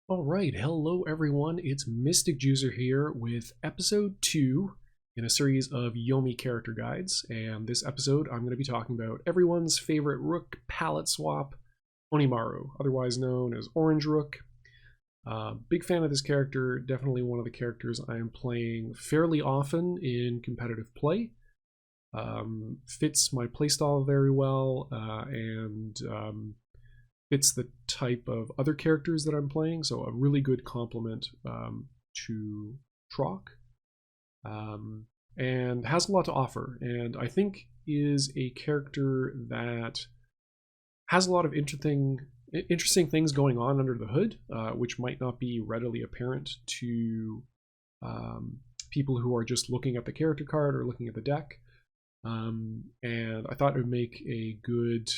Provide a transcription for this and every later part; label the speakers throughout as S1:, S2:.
S1: All right, hello everyone. It's Mystic Juicer here with episode 2 in a series of Yomi character guides. And this episode, I'm going to be talking about everyone's favorite Rook palette swap, Onimaru, otherwise known as Orange Rook. Big fan of this character, definitely one of the characters I am playing fairly often in competitive play. Fits my playstyle very well and fits the type of other characters that I'm playing, so a really good complement to Trock, and has a lot to offer, and I think is a character that has a lot of interesting things going on under the hood, which might not be readily apparent to people who are just looking at the character card or looking at the deck. And I thought it would make a good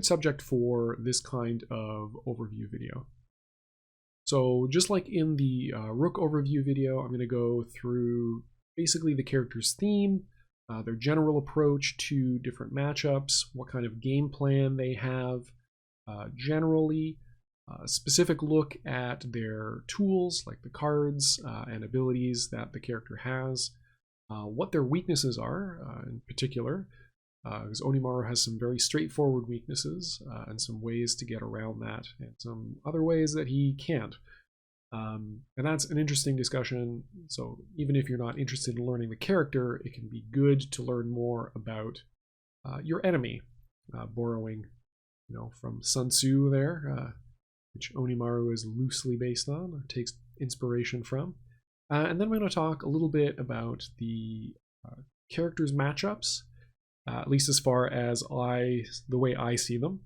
S1: subject for this kind of overview video. So just like in the Rook overview video, I'm going to go through basically the character's theme, their general approach to different matchups, what kind of game plan they have generally, a specific look at their tools like the cards and abilities that the character has, what their weaknesses are in particular, because Onimaru has some very straightforward weaknesses and some ways to get around that, and some other ways that he can't. And that's an interesting discussion. So even if you're not interested in learning the character, it can be good to learn more about your enemy, borrowing, from Sun Tzu there, which Onimaru is loosely based on, or takes inspiration from. And then we're going to talk a little bit about the characters' matchups, at least as far as the way I see them,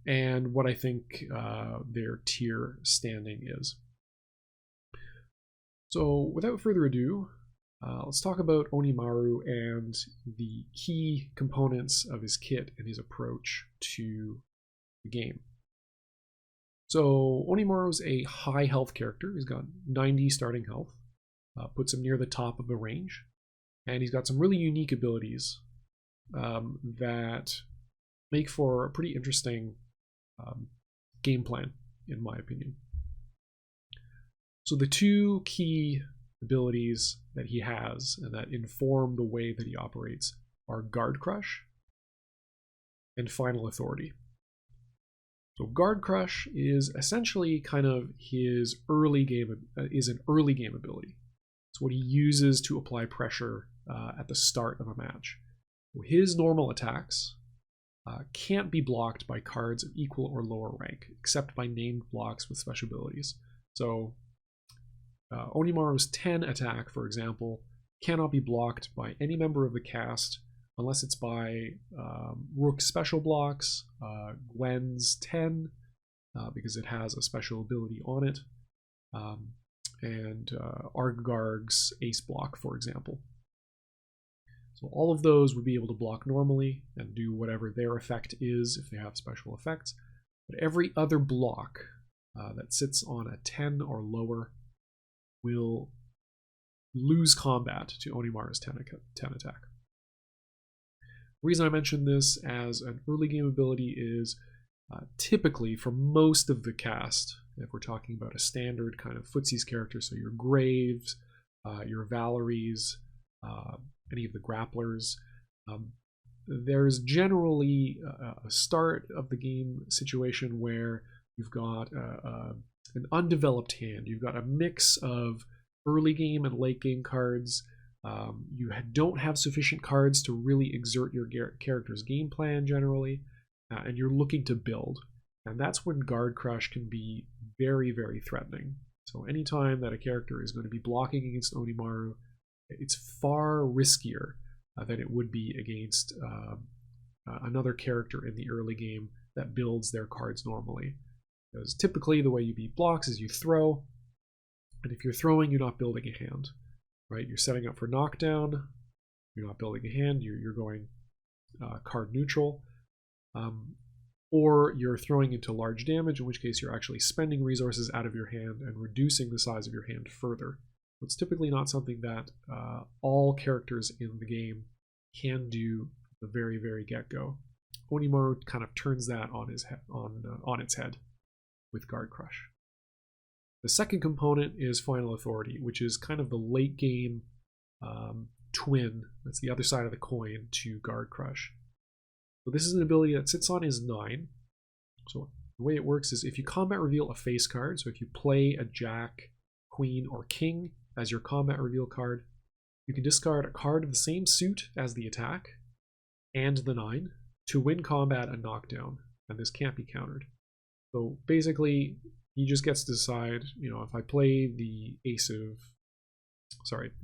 S1: and what I think their tier standing is. So without further ado, let's talk about Onimaru and the key components of his kit and his approach to the game. So Onimaru's a high health character. He's got 90 starting health, puts him near the top of the range. And he's got some really unique abilities that make for a pretty interesting game plan, in my opinion. So the two key abilities that he has and that inform the way that he operates are Guard Crush and Final Authority. So Guard Crush is essentially kind of his early game, is an early game ability. It's what he uses to apply pressure at the start of a match. His normal attacks can't be blocked by cards of equal or lower rank, except by named blocks with special abilities. So Onimaru's 10 attack, for example, cannot be blocked by any member of the cast unless it's by Rook's special blocks, Gwen's 10, because it has a special ability on it, and Argarg's ace block, for example. So all of those would be able to block normally and do whatever their effect is if they have special effects. But every other block that sits on a 10 or lower will lose combat to Onimaru's 10 attack. The reason I mention this as an early game ability is typically for most of the cast, if we're talking about a standard kind of footsies character, so your Graves, your Valeries, any of the grapplers, there's generally a start of the game situation where you've got an undeveloped hand. You've got a mix of early game and late game cards. You don't have sufficient cards to really exert your character's game plan generally, and you're looking to build. And that's when Guard Crush can be very, very threatening. So anytime that a character is going to be blocking against Onimaru, it's far riskier than it would be against another character in the early game that builds their cards normally. Because typically the way you beat blocks is you throw, and if you're throwing, you're not building a hand, right? You're setting up for knockdown, you're not building a hand, you're going card neutral, or you're throwing into large damage, in which case you're actually spending resources out of your hand and reducing the size of your hand further. It's typically not something that all characters in the game can do at the very, very get-go. Onimaru kind of turns that on its head with Guard Crush. The second component is Final Authority, which is kind of the late game twin. That's the other side of the coin to Guard Crush. So this is an ability that sits on his 9. So the way it works is if you combat reveal a face card, so if you play a Jack, Queen, or King as your combat reveal card, you can discard a card of the same suit as the attack and the 9 to win combat and knockdown, and this can't be countered. So basically, he just gets to decide, if I play the if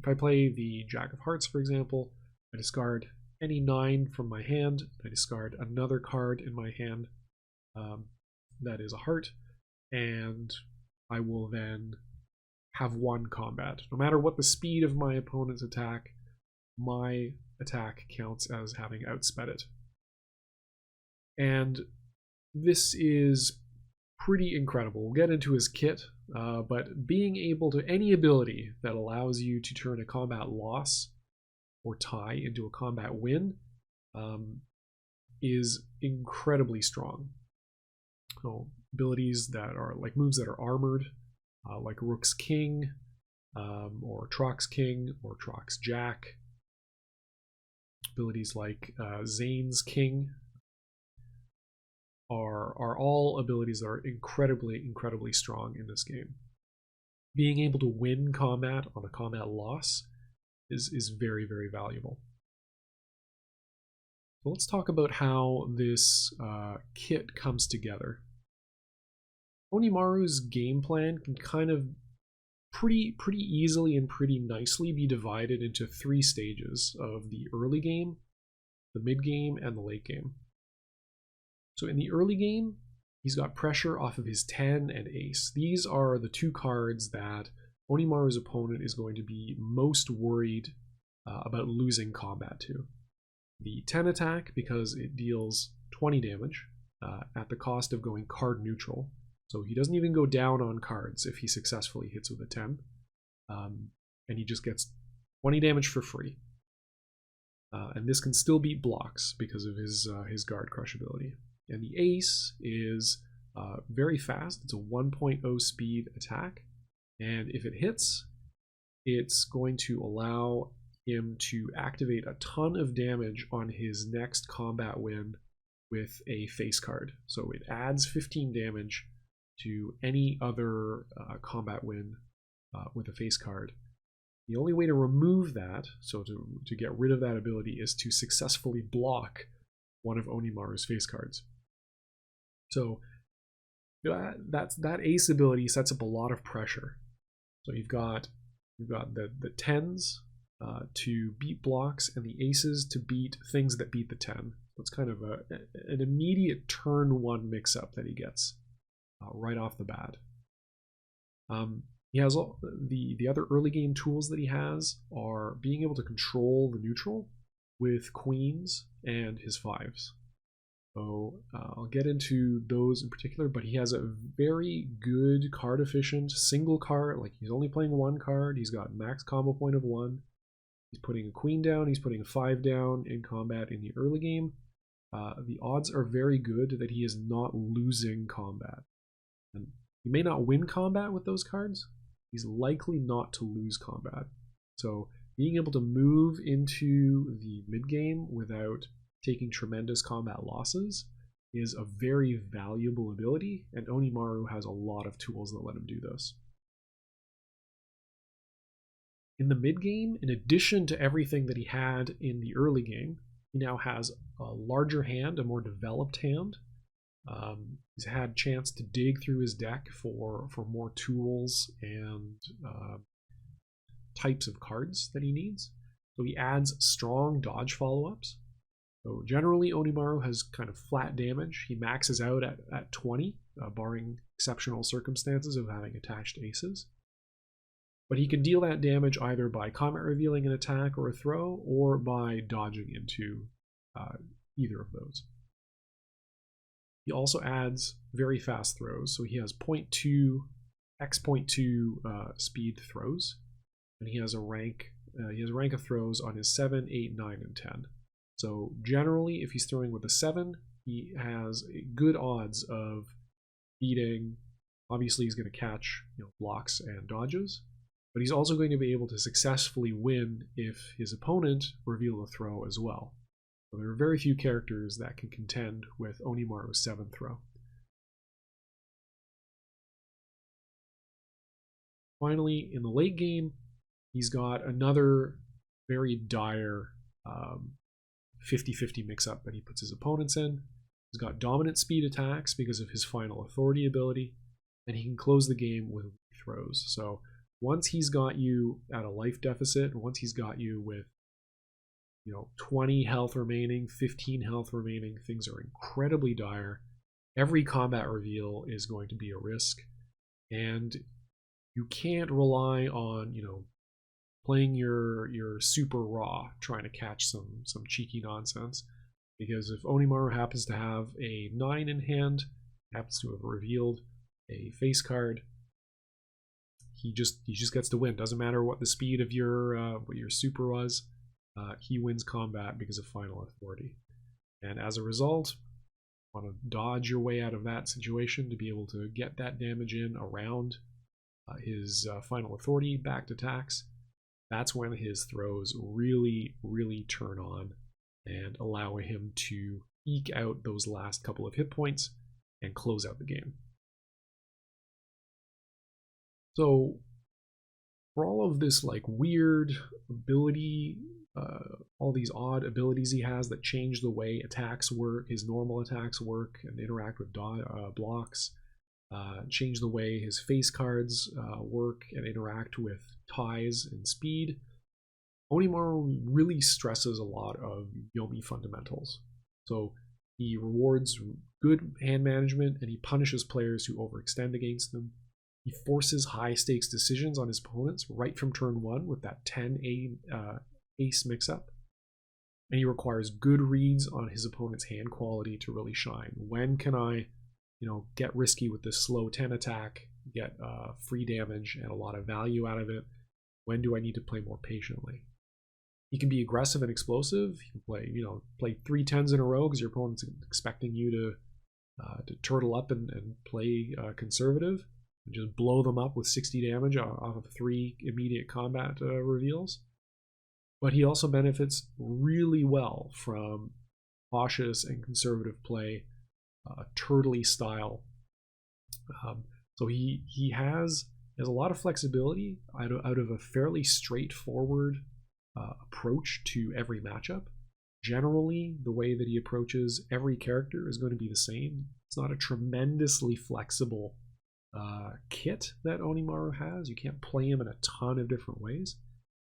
S1: I play the Jack of Hearts, for example, I discard any 9 from my hand, I discard another card in my hand that is a heart, and I will then have 1 combat. No matter what the speed of my opponent's attack, my attack counts as having outsped it. And this is pretty incredible. We'll get into his kit, but being able to any ability that allows you to turn a combat loss or tie into a combat win is incredibly strong. So abilities that are like moves that are armored, like Rook's King, or Trox King, or Trox Jack. Abilities like Zane's King are all abilities that are incredibly strong in this game. Being able to win combat on a combat loss is very valuable. So let's talk about how this kit comes together. Onimaru's game plan can kind of pretty easily and pretty nicely be divided into 3 stages of the early game, the mid game, and the late game. So in the early game, he's got pressure off of his 10 and ace. These are the 2 cards that Onimaru's opponent is going to be most worried about losing combat to. The 10 attack, because it deals 20 damage at the cost of going card neutral. So he doesn't even go down on cards if he successfully hits with a 10. And he just gets 20 damage for free. And this can still beat blocks because of his Guard Crush ability. And the ace is very fast. It's a 1.0 speed attack. And if it hits, it's going to allow him to activate a ton of damage on his next combat win with a face card. So it adds 15 damage to any other combat win with a face card. The only way to remove that, so to get rid of that ability, is to successfully block one of Onimaru's face cards. So that ace ability sets up a lot of pressure. So you've got the 10s to beat blocks and the aces to beat things that beat the 10. So it's kind of an immediate turn 1 mix-up that he gets right off the bat. He has all the other early game tools that he has are being able to control the neutral with queens and his 5s. So I'll get into those in particular, but he has a very good card efficient single card. Like he's only playing 1 card. He's got max combo point of 1. He's putting a queen down. He's putting a 5 down in combat in the early game. The odds are very good that he is not losing combat. And he may not win combat with those cards. He's likely not to lose combat. So being able to move into the mid game without taking tremendous combat losses is a very valuable ability, and Onimaru has a lot of tools that let him do this. In the mid game, in addition to everything that he had in the early game, he now has a larger hand, a more developed hand. He's had a chance to dig through his deck for more tools and types of cards that he needs. So he adds strong dodge follow-ups. So generally, Onimaru has kind of flat damage. He maxes out at 20, barring exceptional circumstances of having attached aces. But he can deal that damage either by combat revealing an attack or a throw, or by dodging into either of those. He also adds very fast throws, so he has 0.2 x.2 speed throws, and he has a rank of throws on his 7, 8, 9, and 10. So generally, if he's throwing with a 7, he has good odds of beating Obviously, he's going to catch blocks and dodges, but he's also going to be able to successfully win if his opponent reveal a throw as well. So there are very few characters that can contend with Onimaru's 7th throw. Finally, in the late game, he's got another very dire 50-50 mix-up that he puts his opponents in. He's got dominant speed attacks because of his final authority ability, and he can close the game with throws. So once he's got you at a life deficit, once he's got you with 20 health remaining, 15 health remaining, things are incredibly dire. Every combat reveal is going to be a risk, and you can't rely on playing your super raw, trying to catch some cheeky nonsense. Because if Onimaru happens to have a 9 in hand, happens to have revealed a face card, he just gets to win. Doesn't matter what the speed of what your super was, he wins combat because of final authority. And as a result, want to dodge your way out of that situation to be able to get that damage in around his final authority backed attacks. That's when his throws really, really turn on and allow him to eke out those last couple of hit points and close out the game. So for all of this weird ability, all these odd abilities he has that change the way attacks work, his normal attacks work and interact with blocks, change the way his face cards work and interact with ties and speed, Onimaru really stresses a lot of Yomi fundamentals. So he rewards good hand management and he punishes players who overextend against them. He forces high stakes decisions on his opponents right from turn 1 with that 10 ace mix-up. And he requires good reads on his opponent's hand quality to really shine. When can I get risky with this slow 10 attack, get free damage and a lot of value out of it? When do I need to play more patiently? He can be aggressive and explosive. He can play 3 10s in a row because your opponent's expecting you to turtle up and play conservative and just blow them up with 60 damage off of 3 immediate combat reveals. But he also benefits really well from cautious and conservative play, turtley style. So he has a lot of flexibility out of a fairly straightforward approach to every matchup. Generally, the way that he approaches every character is going to be the same. It's not a tremendously flexible kit that Onimaru has. You can't play him in a ton of different ways.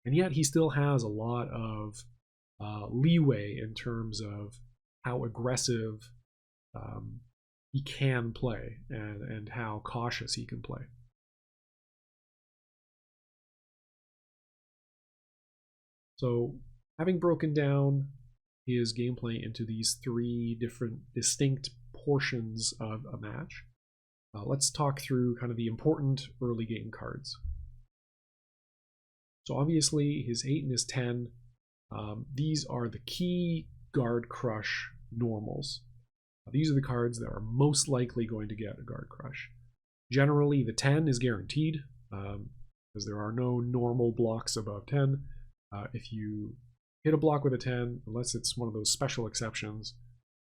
S1: And yet he still has a lot of leeway in terms of how aggressive he can play and how cautious he can play. So having broken down his gameplay into these 3 different distinct portions of a match, let's talk through kind of the important early game cards. So obviously his 8 and his 10, these are the key guard crush normals. These are the cards that are most likely going to get a guard crush. Generally the 10 is guaranteed because there are no normal blocks above 10. If you hit a block with a 10, unless it's one of those special exceptions,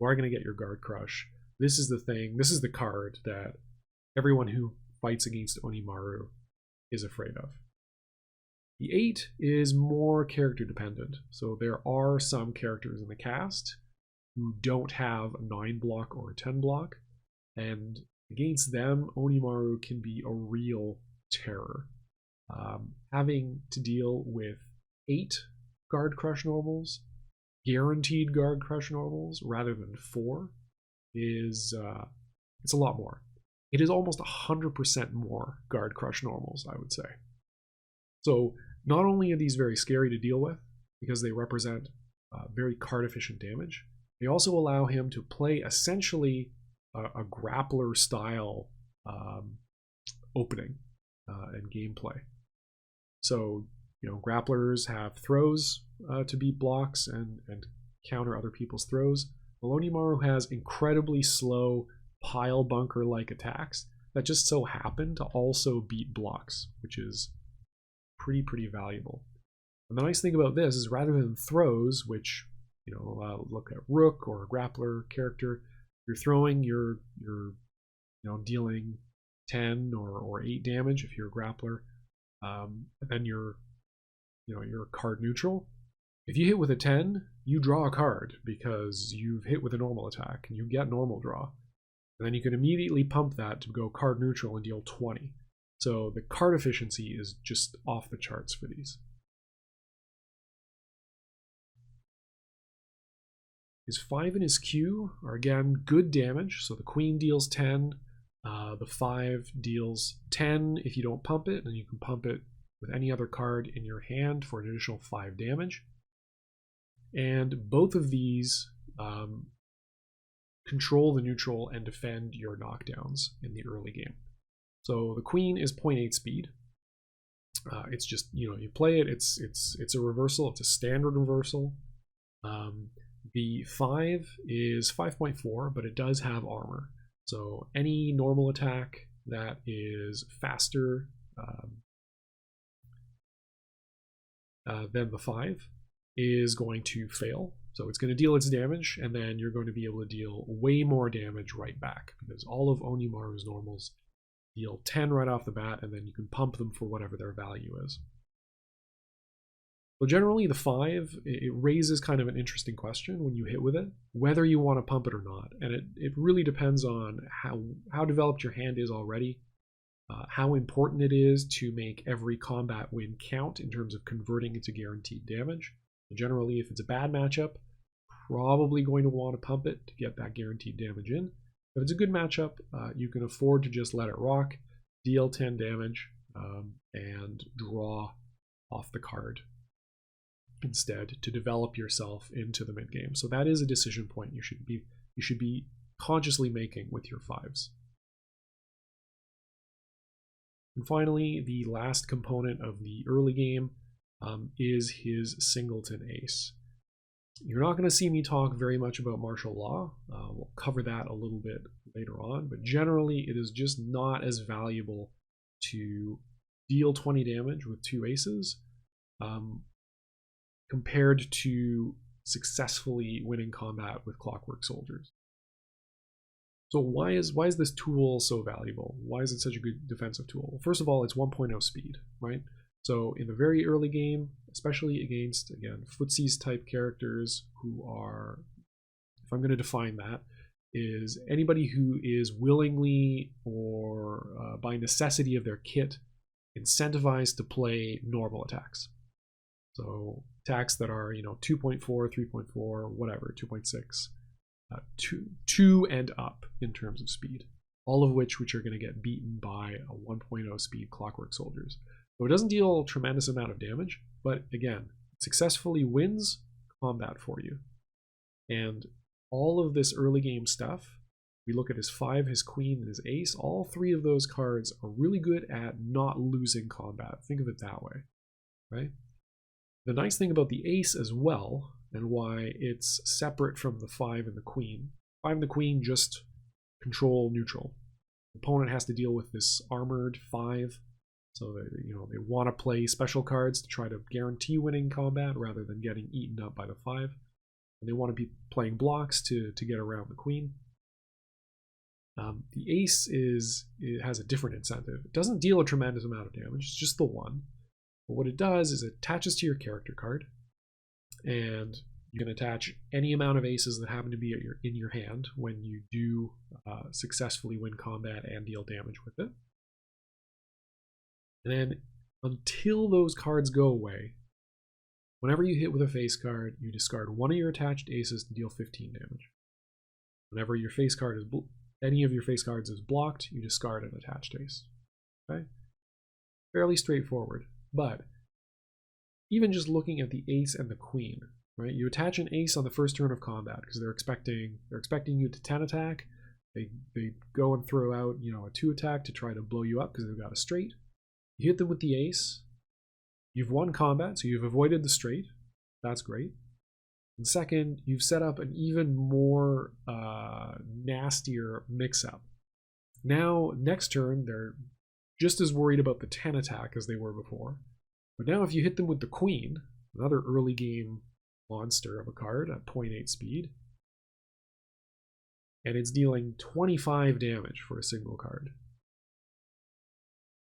S1: you are going to get your guard crush. This is the thing, this is the card that everyone who fights against Onimaru is afraid of. The 8 is more character dependent, so there are some characters in the cast who don't have a 9 block or a 10 block, and against them, Onimaru can be a real terror. Having to deal with 8 guard crush normals, guaranteed guard crush normals, rather than 4, is it's a lot more. It is almost 100% more guard crush normals, I would say. So not only are these very scary to deal with because they represent very card efficient damage, they also allow him to play essentially a grappler style opening and gameplay. So grapplers have throws to beat blocks and counter other people's throws. Onimaru has incredibly slow pile bunker like attacks that just so happen to also beat blocks, which is pretty valuable. And the nice thing about this is rather than throws, which, you know, look at Rook or a grappler character, you're throwing, you're dealing 10 or 8 damage if you're a grappler, and then you're card neutral. If you hit with a 10, you draw a card because you've hit with a normal attack and you get normal draw. And then you can immediately pump that to go card neutral and deal 20. So the card efficiency is just off the charts for these. His 5 and his Q are again good damage. So the Queen deals 10, the 5 deals 10 if you don't pump it, and you can pump it with any other card in your hand for an additional 5 damage. And both of these control the neutral and defend your knockdowns in the early game. So the Queen is 0.8 speed. It's just, you play it, it's a reversal, it's a standard reversal. The 5 is 5.4, but it does have armor. So any normal attack that is faster than the 5 is going to fail. So it's going to deal its damage, and then you're going to be able to deal way more damage right back, because all of Onimaru's normals deal 10 right off the bat, and then you can pump them for whatever their value is. So generally the 5, it raises kind of an interesting question when you hit with it, whether you want to pump it or not. And it really depends on how developed your hand is already, how important it is to make every combat win count in terms of converting into guaranteed damage. Generally, if it's a bad matchup, probably going to want to pump it to get that guaranteed damage in. If it's a good matchup, you can afford to just let it rock, deal 10 damage, and draw off the card instead to develop yourself into the mid game. So that is a decision point you should be consciously making with your 5s. And finally, the last component of the early game is his singleton ace. You're not going to see me talk very much about martial law. We'll cover that a little bit later on, but generally it is just not as valuable to deal 20 damage with 2 aces compared to successfully winning combat with Clockwork Soldiers. So why is this tool so valuable? Why is it such a good defensive tool? Well, first of all, it's 1.0 speed, right? So in the very early game, especially against, again, footsies type characters who are, if I'm going to define that, is anybody who is willingly or by necessity of their kit incentivized to play normal attacks. So attacks that are, 2.4, 3.4, whatever, 2.6, 2 and up in terms of speed, all of which are going to get beaten by a 1.0 speed Clockwork Soldiers. So it doesn't deal a tremendous amount of damage, but again, successfully wins combat for you. And all of this early game stuff, we look at his 5, his Queen, and his ace, all 3 of those cards are really good at not losing combat. Think of it that way, right? The nice thing about the ace as well, and why it's separate from the 5 and the Queen, 5 and the Queen just control neutral. The opponent has to deal with this armored 5, so they want to play special cards to try to guarantee winning combat rather than getting eaten up by the 5. And they want to be playing blocks to get around the Queen. The ace it has a different incentive. It doesn't deal a tremendous amount of damage, it's just the 1. But what it does is it attaches to your character card, and you can attach any amount of aces that happen to be in your hand when you do successfully win combat and deal damage with it. And then until those cards go away, whenever you hit with a face card, you discard one of your attached aces to deal 15 damage. Whenever your face card is any of your face cards is blocked, you discard an attached ace. Okay? Fairly straightforward. But even just looking at the ace and the Queen, right? You attach an ace on the first turn of combat because they're expecting you to 10 attack. They go and throw out, a 2 attack to try to blow you up because they've got a straight. You hit them with the ace. You've won combat, so you've avoided the straight. That's great. And second, you've set up an even more nastier mix-up Now, next turn, they're just as worried about the 10 attack as they were before. But now if you hit them with the Queen, another early game monster of a card at 0.8 speed, and it's dealing 25 damage for a single card.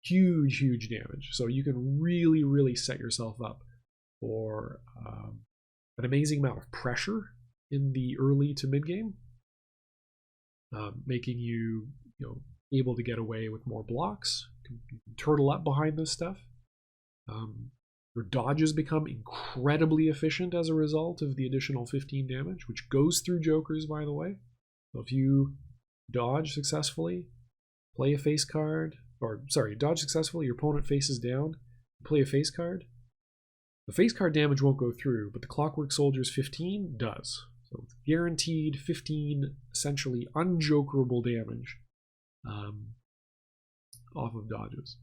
S1: Huge, huge damage. So you can really, really set yourself up for an amazing amount of pressure in the early to mid game, making you, able to get away with more blocks. You can turtle up behind this stuff. Your dodges become incredibly efficient as a result of the additional 15 damage, which goes through jokers, by the way. So if you dodge successfully, play a face card, dodge successfully, your opponent faces down, play a face card, the face card damage won't go through, but the Clockwork Soldier's 15 does. So it's guaranteed 15, essentially unjokerable damage off of dodges.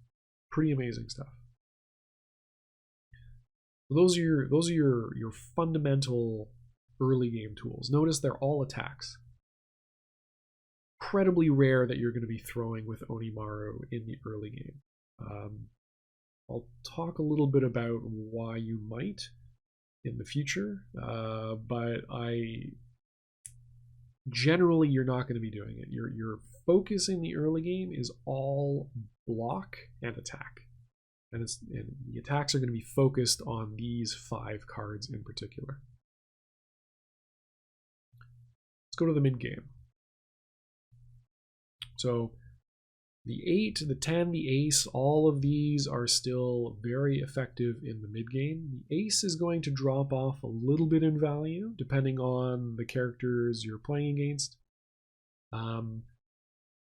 S1: Pretty amazing stuff. Those are your fundamental early game tools. Notice they're all attacks. Incredibly rare that you're going to be throwing with Onimaru in the early game. I'll talk a little bit about why you might in the future, but generally you're not going to be doing it. Your focus in the early game is all block and attack, and the attacks are going to be focused on these 5 cards in particular. Let's go to the mid game. So the 8, the 10, the ace, all of these are still very effective in the mid game. The ace is going to drop off a little bit in value depending on the characters you're playing against.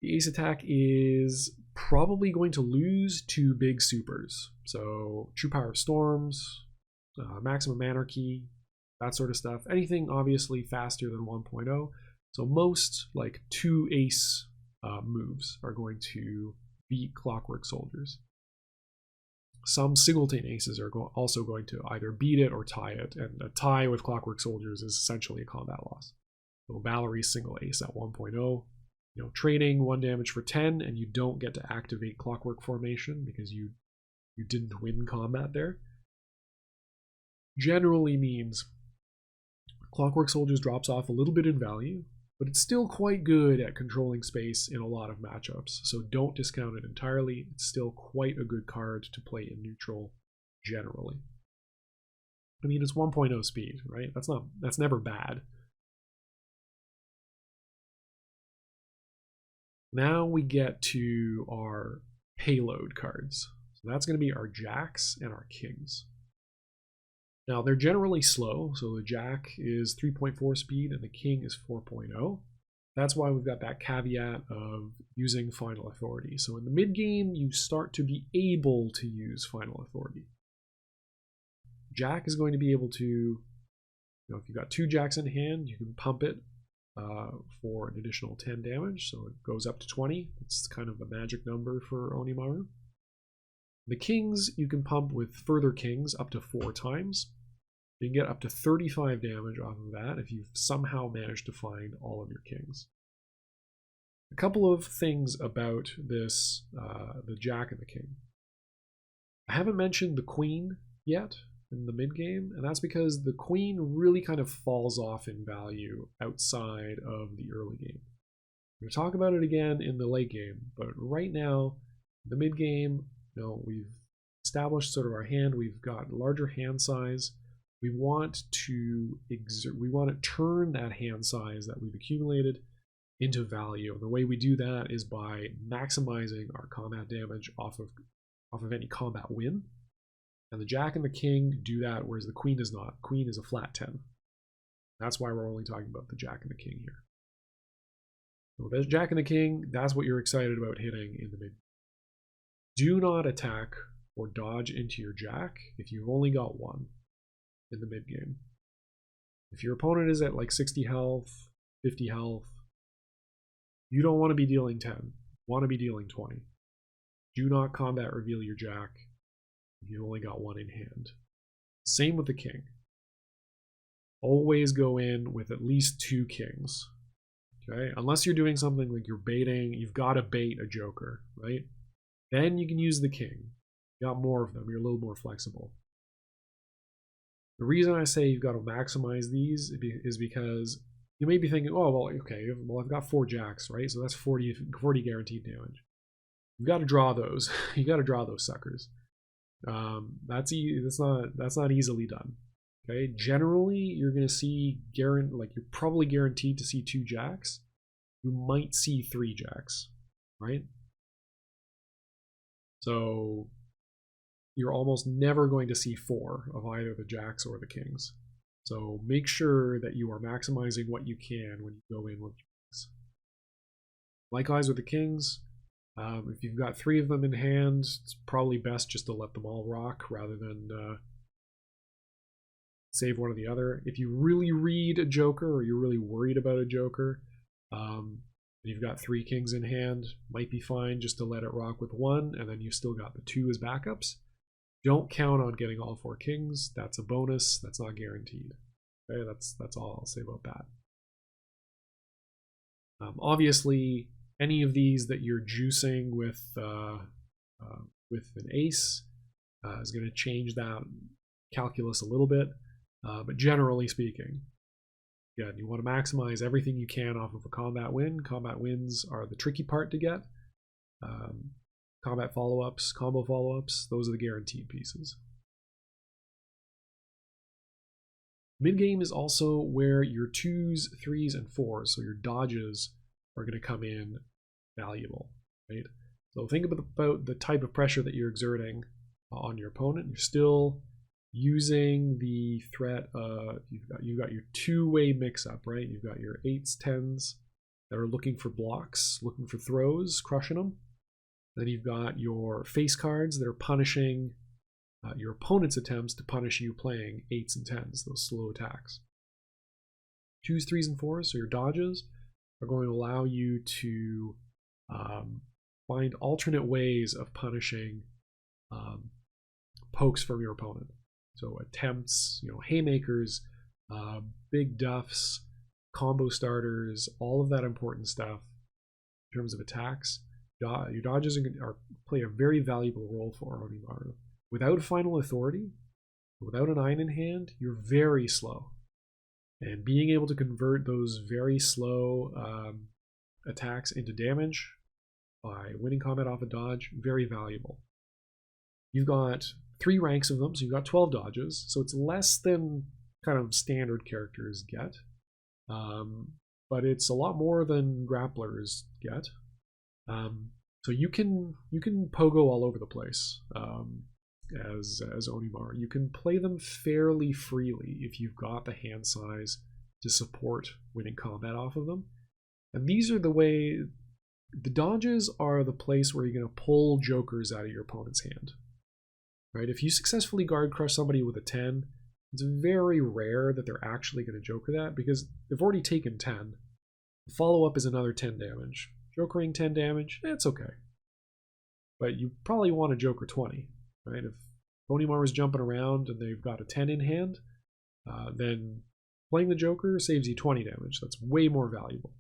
S1: The ace attack is probably going to lose to big supers. So True Power of Storms, Maximum Anarchy, that sort of stuff. Anything obviously faster than 1.0. So most like 2 ace moves are going to beat Clockwork Soldiers. Some singleton aces are also going to either beat it or tie it, and a tie with Clockwork Soldiers is essentially a combat loss. So Valerie's single ace at 1.0, trading 1 damage for 10, and you don't get to activate Clockwork Formation because you didn't win combat there, generally means Clockwork Soldiers drops off a little bit in value, but it's still quite good at controlling space in a lot of matchups, so don't discount it entirely. It's still quite a good card to play in neutral generally. I mean, it's 1.0 speed, right? That's never bad. Now we get to our payload cards. So that's going to be our jacks and our kings. Now they're generally slow, so the jack is 3.4 speed and the king is 4.0. That's why we've got that caveat of using Final Authority. So in the mid game, you start to be able to use Final Authority. Jack is going to be able to, if you've got 2 jacks in hand, you can pump it for an additional 10 damage, so it goes up to 20. It's kind of the magic number for Onimaru. The kings you can pump with further kings up to 4 times. You can get up to 35 damage off of that if you've somehow managed to find all of your kings. A couple of things about this, the jack and the king. I haven't mentioned the queen yet in the mid game, and that's because the queen really kind of falls off in value outside of the early game. We're going to talk about it again in the late game, but right now, the mid game, we've established sort of our hand. We've got larger hand size. We want to turn that hand size that we've accumulated into value. And the way we do that is by maximizing our combat damage off of any combat win. And the jack and the king do that, whereas the queen does not. Queen is a flat 10. That's why we're only talking about the jack and the king here. So the jack and the king, that's what you're excited about hitting in the mid. Do not attack or dodge into your jack if you've only got 1 in the mid game. If your opponent is at like 60 health, 50 health, you don't want to be dealing 10. You want to be dealing 20. Do not combat reveal your jack if you've only got 1 in hand. Same with the king. Always go in with at least 2 kings. Okay, unless you're doing something like you're baiting, you've got to bait a joker, right? Then you can use the king. You got more of them, you're a little more flexible. The reason I say you've got to maximize these is because you may be thinking, oh, well, okay, well, I've got 4 jacks, right? So that's 40 guaranteed damage. You've got to draw those. You got to draw those suckers. That's not easily done. Okay, generally you're going to see you're probably guaranteed to see 2 jacks. You might see 3 jacks, right? So you're almost never going to see 4 of either the jacks or the kings. So make sure that you are maximizing what you can when you go in with jacks. Likewise with the kings, if you've got 3 of them in hand, it's probably best just to let them all rock rather than save one or the other. If you really read a joker or you're really worried about a joker, you've got 3 kings in hand, might be fine just to let it rock with 1, and then you still got the 2 as backups. Don't count on getting all 4 kings. That's a bonus. That's not guaranteed. Okay, that's all I'll say about that. Obviously, any of these that you're juicing with an ace is going to change that calculus a little bit. But generally speaking, again, you want to maximize everything you can off of a combat win. Combat wins are the tricky part to get. Combat follow-ups, combo follow-ups, those are the guaranteed pieces. Mid-game is also where your 2s, 3s, and 4s, so your dodges, are going to come in valuable, right? So think about the type of pressure that you're exerting on your opponent. You're still using the threat of you've got your 2-way mix-up, right? You've got your 8s, 10s that are looking for blocks, looking for throws, crushing them. Then you've got your face cards that are punishing your opponent's attempts to punish you playing 8s and 10s, those slow attacks. 2s, 3s, and 4s, so your dodges, are going to allow you to find alternate ways of punishing pokes from your opponent. So attempts, haymakers, big duffs, combo starters, all of that important stuff in terms of attacks. Your dodges play a very valuable role for Onimaru. Without final authority, without an iron in hand, you're very slow. And being able to convert those very slow attacks into damage by winning combat off a dodge, very valuable. You've got 3 ranks of them, so you've got 12 dodges, so it's less than kind of standard characters get. But it's a lot more than grapplers get. So you can pogo all over the place as Onimaru. You can play them fairly freely if you've got the hand size to support winning combat off of them. And these are the dodges are the place where you're going to pull jokers out of your opponent's hand. Right? If you successfully guard crush somebody with a 10, it's very rare that they're actually going to joker that because they've already taken 10. The follow-up is another 10 damage. Jokering 10 damage, it's okay. But you probably want a joker 20, right? If Onimaru is jumping around and they've got a 10 in hand, then playing the joker saves you 20 damage. That's way more valuable.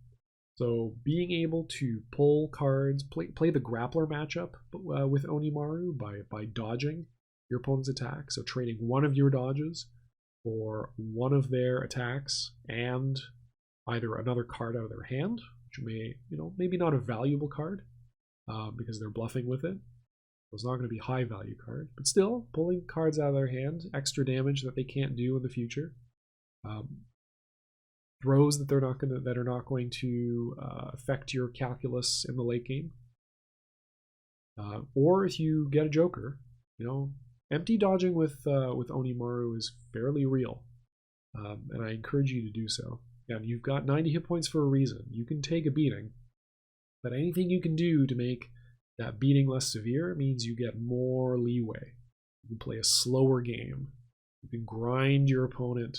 S1: So being able to pull cards, play the grappler matchup with Onimaru by dodging your opponent's attack, so trading one of your dodges for one of their attacks and either another card out of their hand, which may, maybe not a valuable card because they're bluffing with it. It's not going to be a high value card, but still pulling cards out of their hand, extra damage that they can't do in the future. Throws that are not going to affect your calculus in the late game. Or if you get a joker, empty dodging with Onimaru is fairly real, and I encourage you to do so. And you've got 90 hit points for a reason. You can take a beating, but anything you can do to make that beating less severe means you get more leeway. You can play a slower game. You can grind your opponent,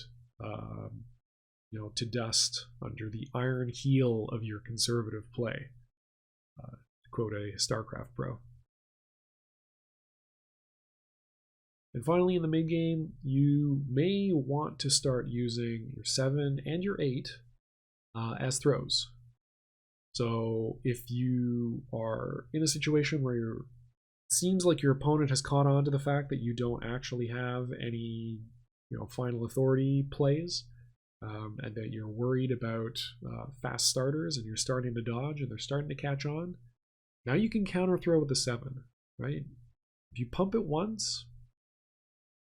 S1: to dust under the iron heel of your conservative play, to quote a StarCraft pro. And finally, in the mid game, you may want to start using your 7 and your 8 as throws. So if you are in a situation where it seems like your opponent has caught on to the fact that you don't actually have any, final authority plays, and that you're worried about fast starters and you're starting to dodge and they're starting to catch on, now you can counter throw with the 7, right? If you pump it once,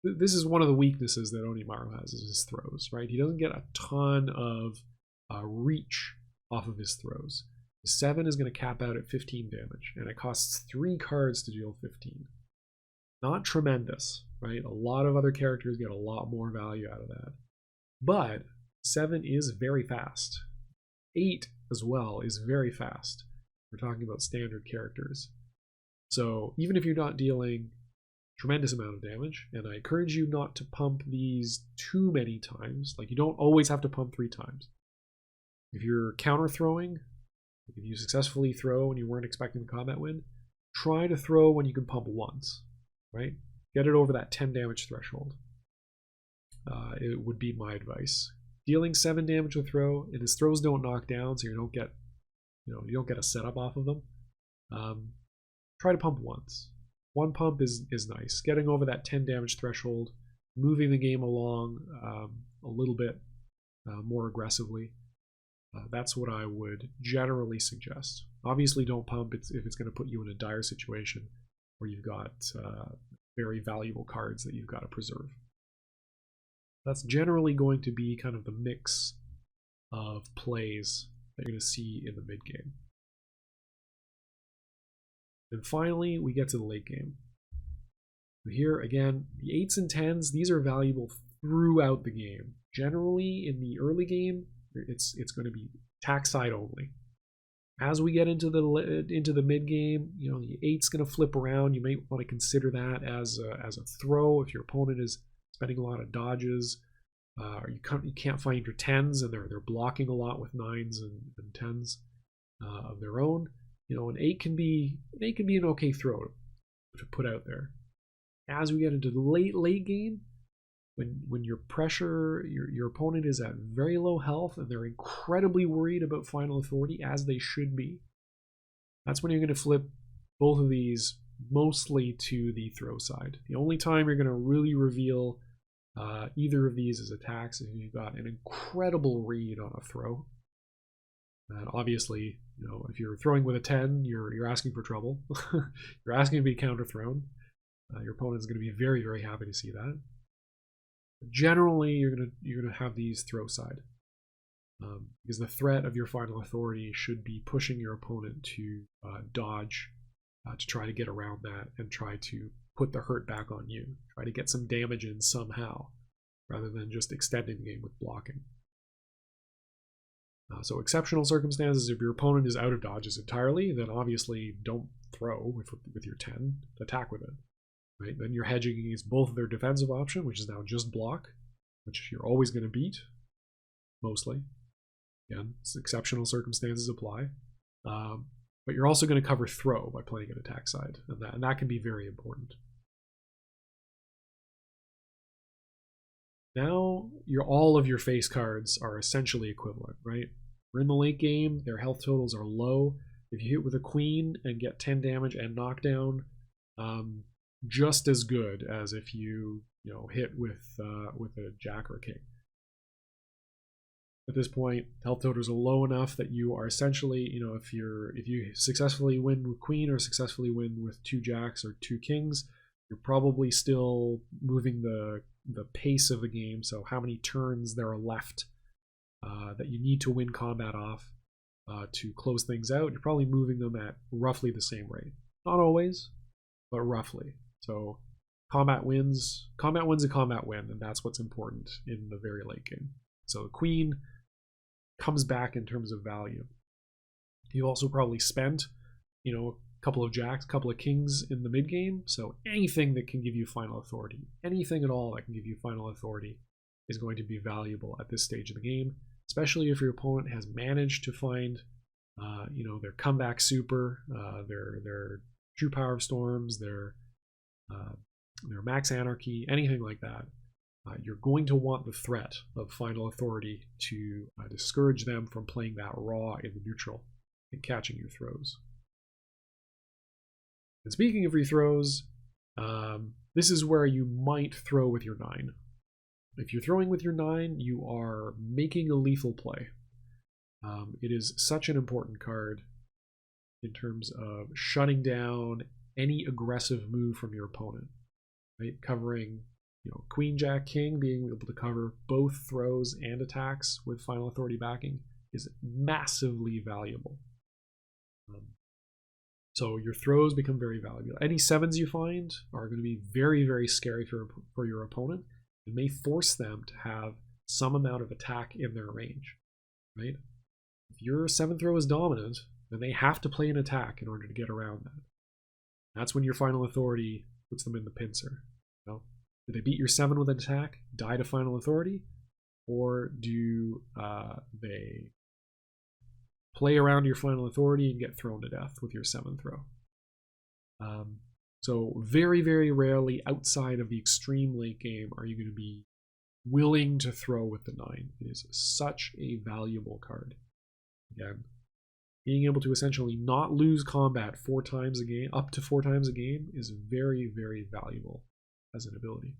S1: this is one of the weaknesses that Onimaru has, is his throws, right? He doesn't get a ton of reach off of his throws. The 7 is going to cap out at 15 damage, and it costs 3 cards to deal 15. Not tremendous, right? A lot of other characters get a lot more value out of that. But 7 is very fast. 8 as well is very fast. We're talking about standard characters. So even if you're not dealing tremendous amount of damage, and I encourage you not to pump these too many times. Like, you don't always have to pump 3 times. If you're counter throwing, if you successfully throw and you weren't expecting the combat win, try to throw when you can pump once, right? Get it over that 10 damage threshold. It would be my advice. Dealing 7 damage with throw, and his throws don't knock down, so you don't get a setup off of them. Try to pump once. 1 pump is nice. Getting over that 10 damage threshold, moving the game along a little bit more aggressively. That's what I would generally suggest. Obviously, don't pump if it's going to put you in a dire situation where you've got very valuable cards that you've got to preserve. That's generally going to be kind of the mix of plays that you're going to see in the mid game. And finally, we get to the late game. Here, again, the 8s and 10s, these are valuable throughout the game. Generally, in the early game, it's going to be attack side only. As we get into the mid game, the 8's going to flip around. You may want to consider that as a throw if your opponent is spending a lot of dodges, or you can't find your 10s and they're blocking a lot with 9s and 10s of their own. An 8 can be an okay throw to put out there. As we get into the late game, when your pressure, your opponent is at very low health and they're incredibly worried about final authority, as they should be, that's when you're going to flip both of these mostly to the throw side. The only time you're going to really reveal either of these as attacks is if you've got an incredible read on a throw. And obviously, if you're throwing with a 10, you're asking for trouble. You're asking to be counter thrown. Your opponent's going to be very, very happy to see that. But generally, you're gonna have these throw side, because the threat of your final authority should be pushing your opponent to dodge, to try to get around that and try to put the hurt back on you. Try to get some damage in somehow, rather than just extending the game with blocking. So exceptional circumstances, if your opponent is out of dodges entirely, then obviously don't throw with your 10, attack with it. Right? Then you're hedging against both of their defensive option, which is now just block, which you're always going to beat, mostly. Again, exceptional circumstances apply. But you're also going to cover throw by playing an attack side, and that can be very important. Now, all of your face cards are essentially equivalent, right? We're in the late game, their health totals are low. If you hit with a queen and get 10 damage and knockdown, just as good as if you hit with a jack or a king. At this point, health totals are low enough that you are essentially, if you successfully win with queen or successfully win with 2 jacks or 2 kings, you're probably still moving the pace of the game. So how many turns there are left that you need to win combat off to close things out, you're probably moving them at roughly the same rate. Not always, but roughly. So combat wins a combat win, and that's what's important in the very late game. So the queen comes back in terms of value. You also probably spent, a couple of jacks, a couple of kings in the mid game. So anything that can give you final authority, anything at all that can give you final authority, is going to be valuable at this stage of the game, especially if your opponent has managed to find, their comeback super, their true power of storms, their max anarchy, anything like that. You're going to want the threat of final authority to discourage them from playing that raw in the neutral and catching your throws. And speaking of free throws, this is where you might throw with your 9. If you're throwing with your 9, you are making a lethal play. It is such an important card in terms of shutting down any aggressive move from your opponent, right? Covering, Queen, Jack, King, being able to cover both throws and attacks with Final Authority backing is massively valuable. So your throws become very valuable. Any 7s you find are going to be very, very scary for your opponent. It may force them to have some amount of attack in their range, right? If your 7th throw is dominant, then they have to play an attack in order to get around that. That's when your Final Authority puts them in the pincer. Do they beat your 7 with an attack, die to Final Authority, or do they play around your Final Authority and get thrown to death with your 7th throw? So very, very rarely outside of the extreme late game are you going to be willing to throw with the 9. It is such a valuable card. Again, being able to essentially not lose combat 4 times a game, up to 4 times a game, is very, very valuable as an ability.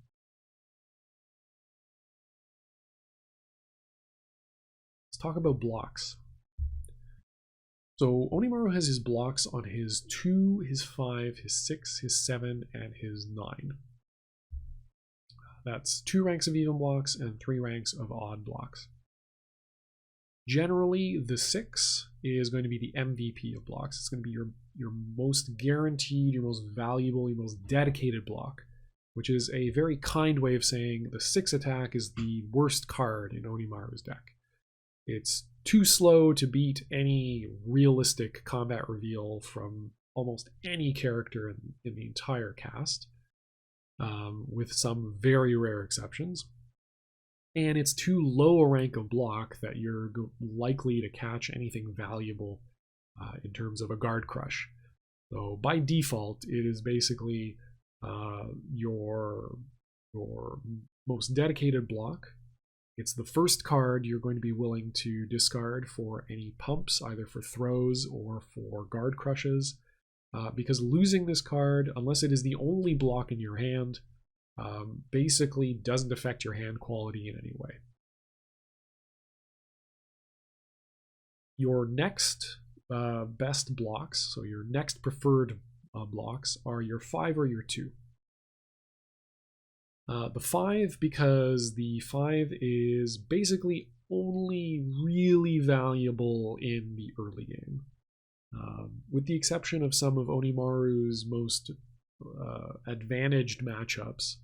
S1: Let's talk about blocks. So Onimaru has his blocks on his 2, his 5, his 6, his 7, and his 9. That's 2 ranks of even blocks and 3 ranks of odd blocks. Generally, the 6 is going to be the MVP of blocks. It's going to be your most guaranteed, your most valuable, your most dedicated block, which is a very kind way of saying the 6 attack is the worst card in Onimaru's deck. It's too slow to beat any realistic combat reveal from almost any character in the entire cast, with some very rare exceptions. And it's too low a rank of block that you're likely to catch anything valuable in terms of a guard crush. So by default, it is basically your most dedicated block. It's the first card you're going to be willing to discard for any pumps, either for throws or for guard crushes, because losing this card, unless it is the only block in your hand, basically doesn't affect your hand quality in any way. Your next best blocks, so your next preferred blocks, are your 5 or your 2. The 5, because the 5 is basically only really valuable in the early game. With the exception of some of Onimaru's most advantaged matchups,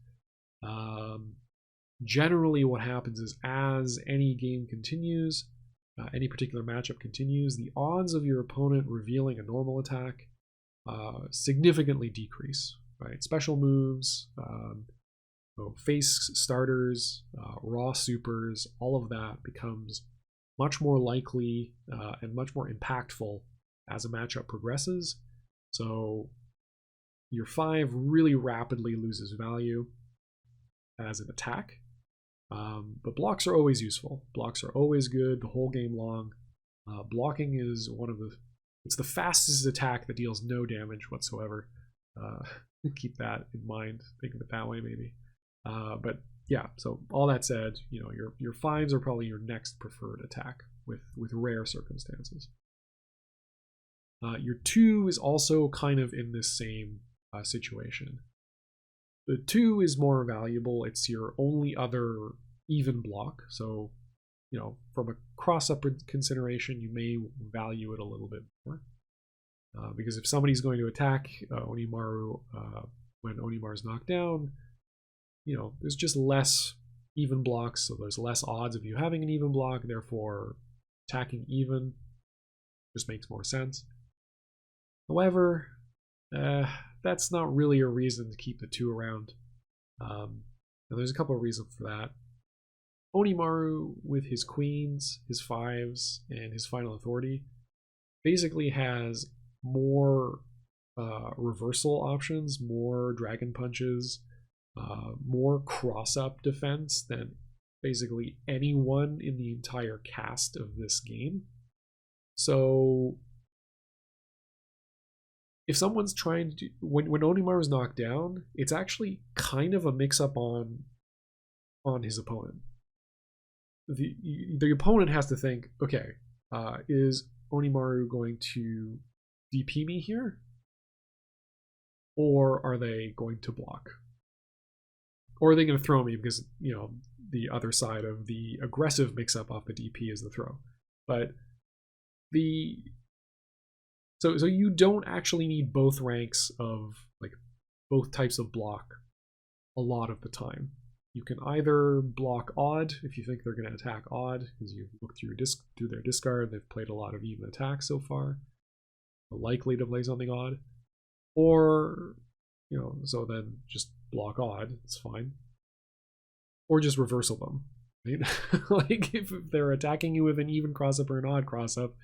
S1: generally what happens is as any game continues, any particular matchup continues, the odds of your opponent revealing a normal attack significantly decrease. Right? Special moves, face starters, raw supers, all of that becomes much more likely and much more impactful as a matchup progresses. So your 5 really rapidly loses value as an attack. But blocks are always useful. Blocks are always good the whole game long. Blocking is it's the fastest attack that deals no damage whatsoever. Keep that in mind. Think of it that way, maybe. But yeah, so all that said, your 5s are probably your next preferred attack with rare circumstances. Your 2 is also kind of in this same situation. The 2 is more valuable. It's your only other even block. So, from a cross-up consideration, you may value it a little bit more. Because if somebody's going to attack Onimaru when Onimaru's knocked down, there's just less even blocks, so there's less odds of you having an even block, therefore attacking even just makes more sense. However, that's not really a reason to keep the 2 around. And there's a couple of reasons for that. Onimaru, with his queens, his 5s, and his Final Authority, basically has more reversal options, more dragon punches, more cross-up defense than basically anyone in the entire cast of this game. So if someone's trying to do, when Onimaru is knocked down, it's actually kind of a mix-up on his opponent. The opponent has to think, okay, is Onimaru going to DP me here? Or are they going to block? Or are they going to throw me because, you know, the other side of the aggressive mix-up off the DP is the throw. But so you don't actually need both ranks of, like, both types of block a lot of the time. You can either block odd if you think they're going to attack odd, because you've looked through their discard, they've played a lot of even attacks so far, they're likely to play something odd. Or, you know, so then just block odd, it's fine. Or just reversal them, right? Like, if they're attacking you with an even cross-up or an odd cross-up,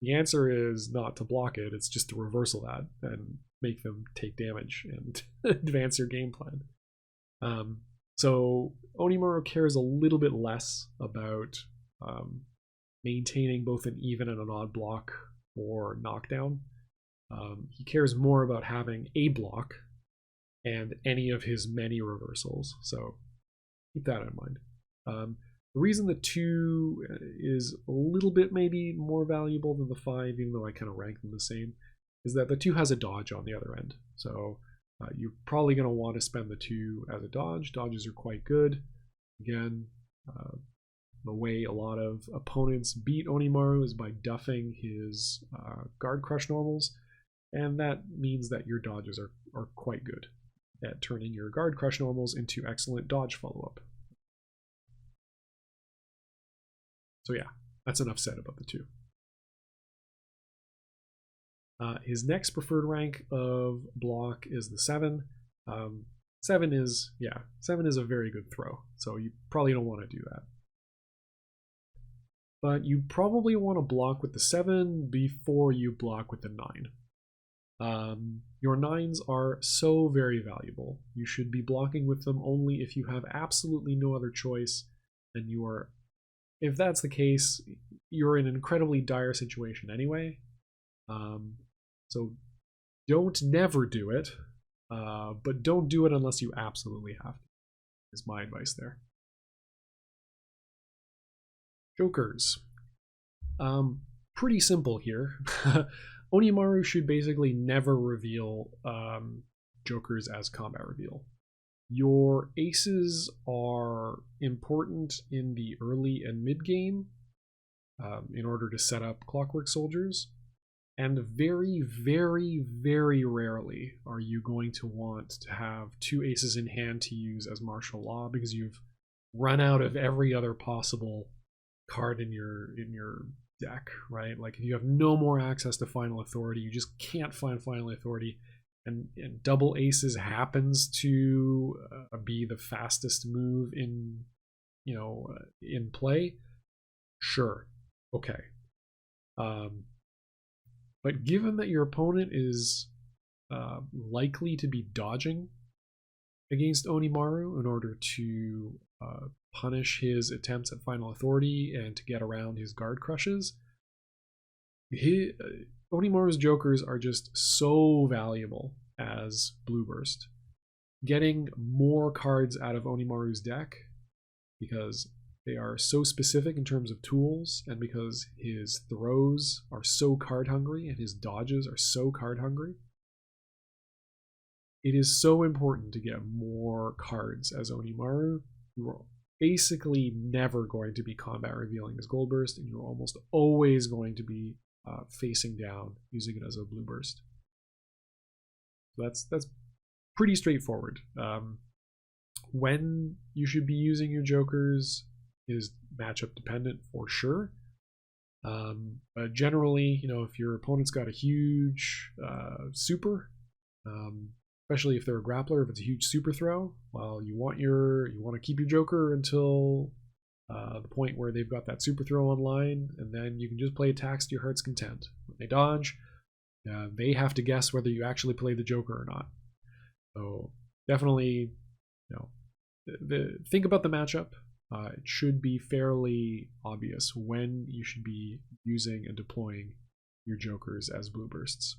S1: the answer is not to block it, it's just to reversal that and make them take damage and advance your game plan. So Onimaru cares a little bit less about maintaining both an even and an odd block or knockdown. He cares more about having a block and any of his many reversals. So keep that in mind. The reason the 2 is a little bit maybe more valuable than the 5, even though I kind of rank them the same, is that the 2 has a dodge on the other end. So you're probably going to want to spend the 2 as a dodge. Dodges are quite good. Again, the way a lot of opponents beat Onimaru is by duffing his guard crush normals, and that means that your dodges are quite good at turning your guard crush normals into excellent dodge follow-up. So yeah, that's enough said about the 2. His next preferred rank of block is the 7. 7 is a very good throw, so you probably don't want to do that. But you probably want to block with the 7 before you block with the 9. Your 9s are so very valuable. You should be blocking with them only if you have absolutely no other choice, and you are, if that's the case, you're in an incredibly dire situation anyway. So don't never do it, but don't do it unless you absolutely have to, is my advice there. Jokers. Pretty simple here. Onimaru should basically never reveal Jokers as combat reveal. Your aces are important in the early and mid game in order to set up Clockwork Soldiers, and very, very, very rarely are you going to want to have 2 aces in hand to use as martial law, because you've run out of every other possible card in your deck, right? Like, if you have no more access to Final Authority, you just can't find Final Authority, and double aces happens to be the fastest move in, you know, in play, sure, okay. But given that your opponent is likely to be dodging against Onimaru in order to punish his attempts at Final Authority and to get around his guard crushes, Onimaru's Jokers are just so valuable as Blue Burst. Getting more cards out of Onimaru's deck, because they are so specific in terms of tools, and because his throws are so card hungry and his dodges are so card hungry, it is so important to get more cards as Onimaru. You are basically never going to be combat revealing as Gold Burst, and you're almost always going to be facing down using it as a Blue Burst. So that's pretty straightforward. When you should be using your Jokers is matchup dependent for sure. But generally, you know, if your opponent's got a huge super, especially if they're a grappler, if it's a huge super throw, well, you want to keep your Joker until the point where they've got that super throw online, and then you can just play attacks to your heart's content. When they dodge, they have to guess whether you actually play the Joker or not. So definitely, you know, think about the matchup. It should be fairly obvious when you should be using and deploying your Jokers as Blue Bursts.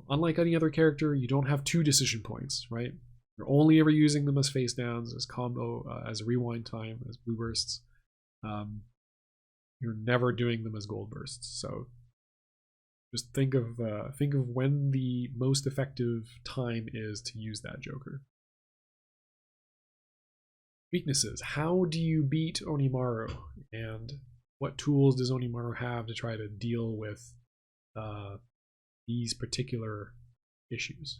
S1: Unlike any other character, you don't have 2 decision points, right? You're only ever using them as face downs, as combo, as rewind time, as blue bursts. You're never doing them as gold bursts. So just think of when the most effective time is to use that Joker. Weaknesses. How do you beat Onimaru, and what tools does Onimaru have to try to deal with these particular issues?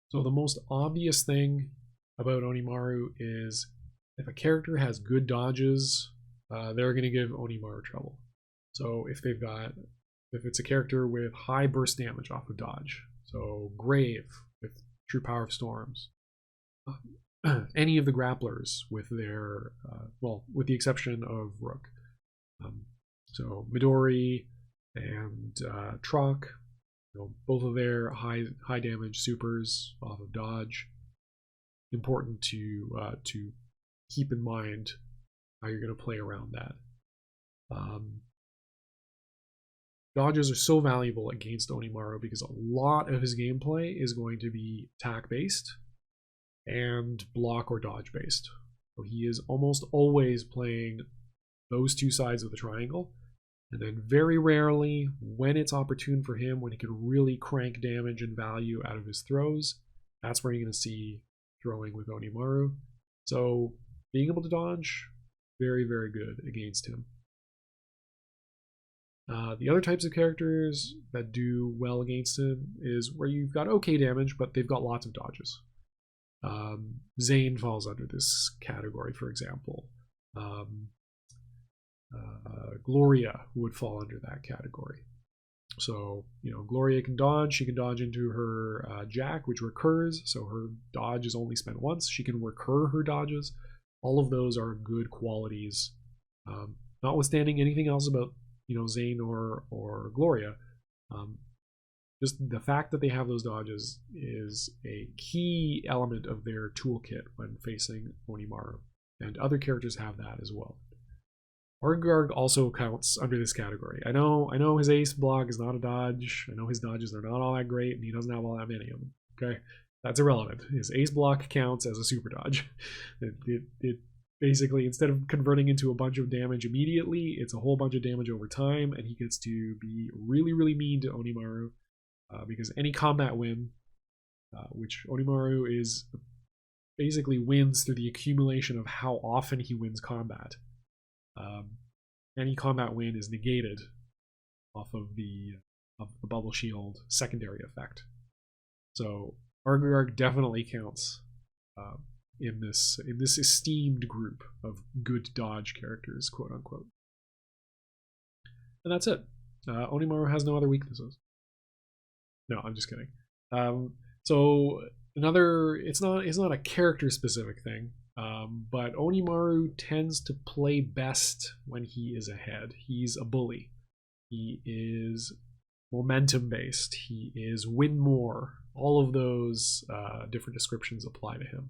S1: So the most obvious thing about Onimaru is if a character has good dodges, they're going to give Onimaru trouble. So if it's a character with high burst damage off of dodge, so Grave with True Power of Storms, any of the grapplers with their, with the exception of Rook. So Midori and Troc, both of their high damage supers off of dodge. Important to keep in mind how you're going to play around that. Dodges are so valuable against Onimaru because a lot of his gameplay is going to be attack based and block or dodge based. So he is almost always playing those 2 sides of the triangle. And then very rarely, when it's opportune for him, when he can really crank damage and value out of his throws, that's where you're going to see throwing with Onimaru. So being able to dodge, very, very good against him. The other types of characters that do well against him is where you've got okay damage, but they've got lots of dodges. Zane falls under this category, for example. Gloria would fall under that category. So, Gloria can dodge. She can dodge into her Jack, which recurs. So her dodge is only spent once. She can recur her dodges. All of those are good qualities. Notwithstanding anything else about, Zane or Gloria, just the fact that they have those dodges is a key element of their toolkit when facing Onimaru. And other characters have that as well. Argarg also counts under this category. I know his ace block is not a dodge. I know his dodges are not all that great, and he doesn't have all that many of them. Okay, that's irrelevant. His ace block counts as a super dodge. It basically, instead of converting into a bunch of damage immediately, it's a whole bunch of damage over time, and he gets to be really, really mean to Onimaru because any combat win, which Onimaru is basically wins through the accumulation of how often he wins combat. Any combat win is negated off of the bubble shield secondary effect. So Argarg definitely counts in this esteemed group of good dodge characters, quote unquote. And that's it. Onimaru has no other weaknesses. No, I'm just kidding. So it's not a character specific thing. But Onimaru tends to play best when he is ahead. He's a bully. He is momentum based. He is win more. All of those different descriptions apply to him.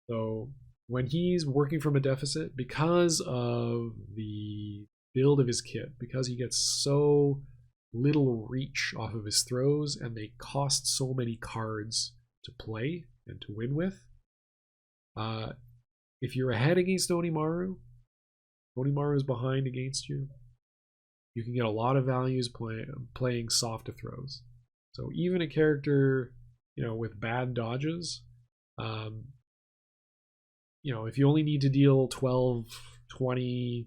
S1: So when he's working from a deficit, because of the build of his kit, because he gets so little reach off of his throws and they cost so many cards to play and to win with, if you're ahead against Onimaru is behind against you, you can get a lot of values playing soft to throws. So even a character, with bad dodges, if you only need to deal 12, 20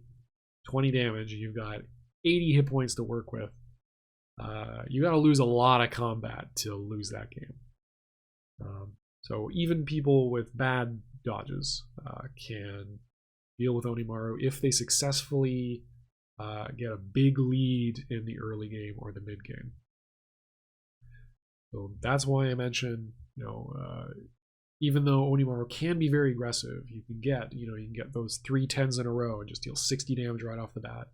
S1: damage, and you've got 80 hit points to work with, you got to lose a lot of combat to lose that game. So even people with bad dodges can deal with Onimaru if they successfully get a big lead in the early game or the mid game. So that's why I mentioned, even though Onimaru can be very aggressive, you can get those 3 10s in a row and just deal 60 damage right off the bat.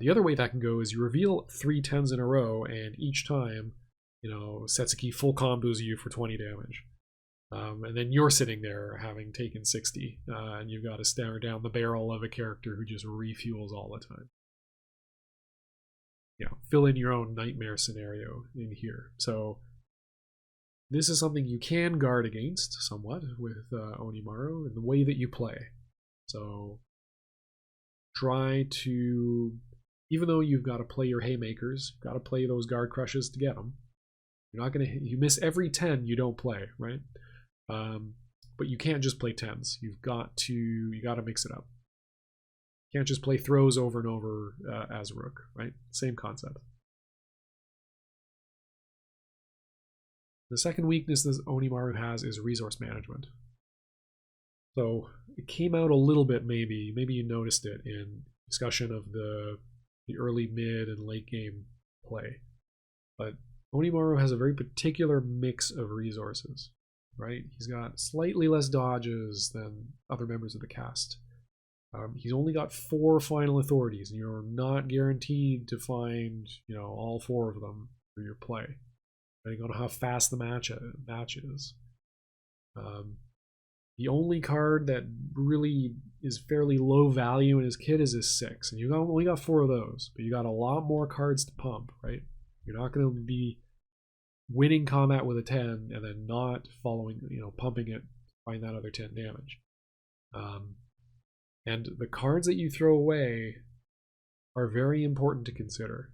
S1: The other way that can go is you reveal 3 10s in a row, and each time, Setsuki full combos you for 20 damage. And then you're sitting there having taken 60, and you've got to stare down the barrel of a character who just refuels all the time. fill in your own nightmare scenario in here. So this is something you can guard against somewhat with Onimaru in the way that you play. So try to, even though you've got to play your haymakers, you've got to play those guard crushes to get them. You're not going to, you miss every 10 you don't play, right? But you can't just play 10s. You got to mix it up. You can't just play throws over and over as a rook, right? Same concept. The second weakness that Onimaru has is resource management. So it came out a little bit, maybe you noticed it in discussion of the early, mid, and late game play. But Onimaru has a very particular mix of resources, right? He's got slightly less dodges than other members of the cast. He's only got 4 final authorities, and you're not guaranteed to find, all 4 of them for your play, depending on how fast the match is. The only card that really is fairly low value in his kit is his 6, and you only got 4 of those, but you got a lot more cards to pump, right? You're not going to be winning combat with a 10 and then not following, pumping it to find that other 10 damage. And the cards that you throw away are very important to consider.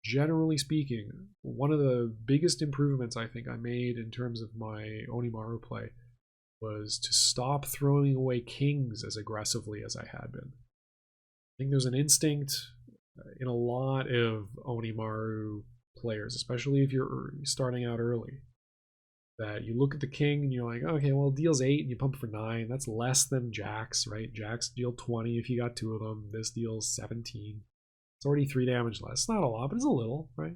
S1: Generally speaking, one of the biggest improvements I think I made in terms of my Onimaru play was to stop throwing away kings as aggressively as I had been. I think there's an instinct in a lot of Onimaru players, especially if you're starting out early, that you look at the king and you're like, okay, well, it deals 8 and you pump for 9. That's less than jacks, right? Jacks deal 20 if you got 2 of them. This deals 17. It's already 3 damage less. It's not a lot, but it's a little, right?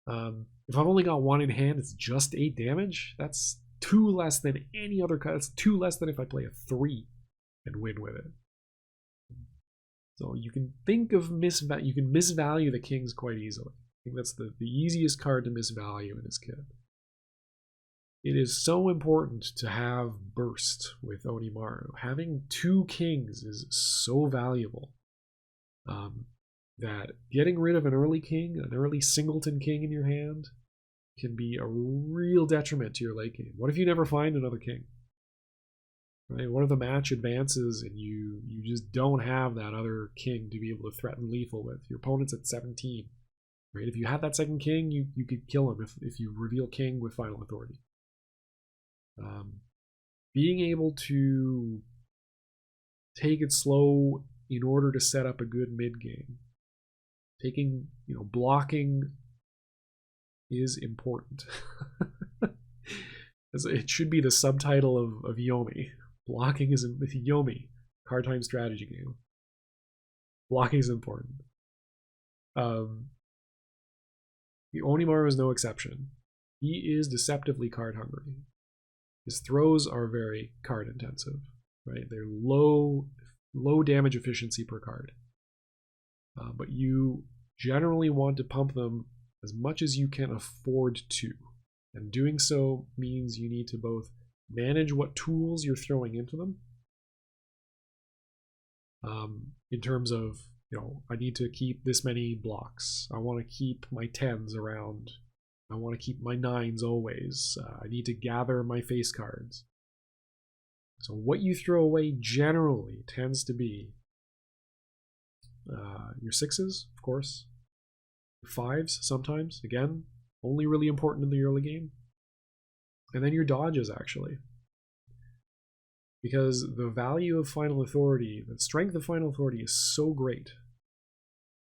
S1: If I've only got 1 in hand, it's just 8 damage. That's 2 less than any other card. It's 2 less than if I play a 3 and win with it. So you can think of you can misvalue the kings quite easily. I think that's the easiest card to misvalue in this kit. It is so important to have burst with Onimaru. Having 2 kings is so valuable that getting rid of an early king, an early singleton king in your hand, can be a real detriment to your late game. What if you never find another king? Right? What if the match advances and you just don't have that other king to be able to threaten lethal with? Your opponent's at 17. Right? If you had that second king, you could kill him if you reveal king with final authority. Being able to take it slow in order to set up a good mid game, blocking is important. It should be the subtitle of Yomi. Blocking is Yomi, card time strategy game. Blocking is important. The Onimaru is no exception. He is deceptively card hungry. His throws are very card intensive, right? They're low damage efficiency per card. But you generally want to pump them as much as you can afford to. And doing so means you need to both manage what tools you're throwing into them, in terms of, I need to keep this many blocks. I want to keep my 10s around. I want to keep my 9s always. I need to gather my face cards. So what you throw away generally tends to be your 6s, of course. Your 5s sometimes, again, only really important in the early game. And then your dodges, actually. Because the value of final authority, the strength of final authority is so great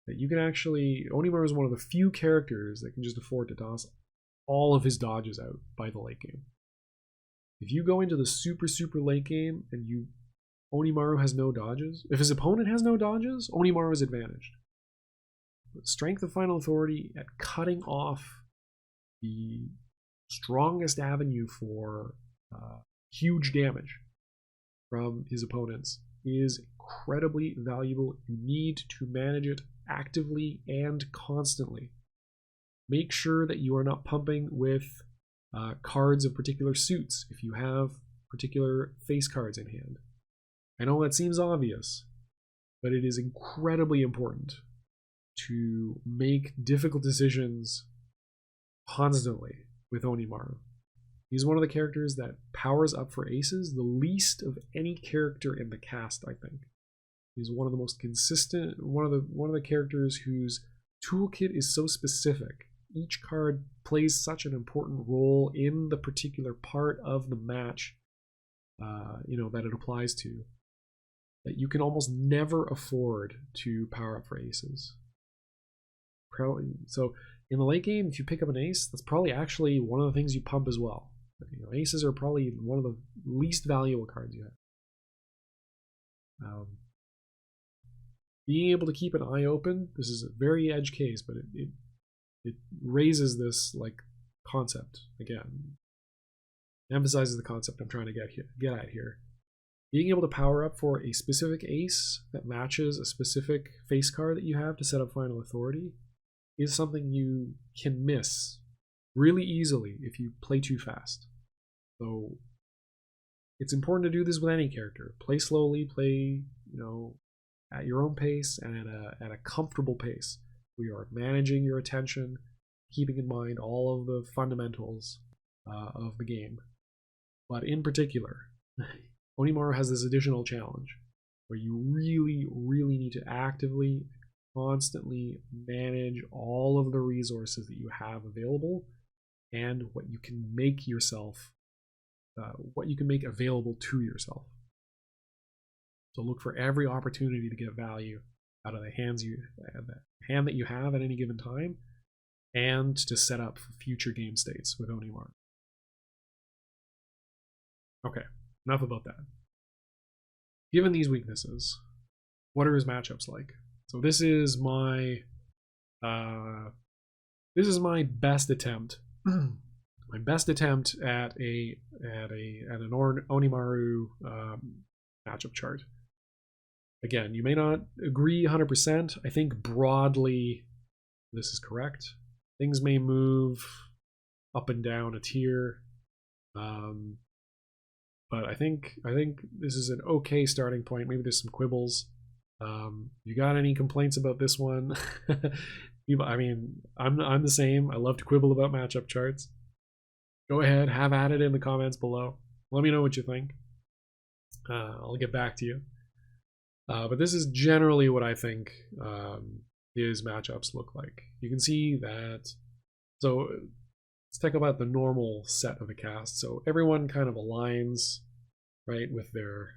S1: that you can actually, Onimaru is one of the few characters that can just afford to toss all of his dodges out by the late game. If you go into the super late game and Onimaru has no dodges, if his opponent has no dodges, Onimaru is advantaged. The strength of final authority at cutting off the strongest avenue for huge damage from his opponents is incredibly valuable. You need to manage it actively and constantly. Make sure that you are not pumping with cards of particular suits if you have particular face cards in hand. I know that seems obvious, but it is incredibly important to make difficult decisions constantly with Onimaru. He's one of the characters that powers up for aces the least of any character in the cast, I think. He's one of the most consistent, one of the characters whose toolkit is so specific. Each card plays such an important role in the particular part of the match, that it applies to, that you can almost never afford to power up for aces. So in the late game, if you pick up an ace, that's probably actually one of the things you pump as well. Aces are probably one of the least valuable cards you have. Being able to keep an eye open, this is a very edge case, but it raises this concept again. Emphasizes the concept I'm trying to get at here. Being able to power up for a specific ace that matches a specific face card that you have to set up Final Authority is something you can miss really easily if you play too fast. So it's important to do this with any character. Play slowly, play at your own pace and at a comfortable pace. We are managing your attention, keeping in mind all of the fundamentals of the game. But in particular, Onimaru has this additional challenge where you really, really need to actively, constantly manage all of the resources that you have available and what you can make yourself, what you can make available to yourself. So look for every opportunity to get value out of the hand that you have at any given time, and to set up for future game states with Onimaru. Okay, enough about that. Given these weaknesses, what are his matchups like? So this is my best attempt. My best attempt at an Onimaru matchup chart. Again, you may not agree 100%. I think broadly this is correct. Things may move up and down a tier, but I think this is an okay starting point. Maybe there's some quibbles. You got any complaints about this one? I mean, I'm the same. I love to quibble about matchup charts. Go ahead, have at it in the comments below. Let me know what you think. I'll get back to you. But this is generally what I think his matchups look like. You can see that. So let's talk about the normal set of the cast. So everyone kind of aligns, right, with their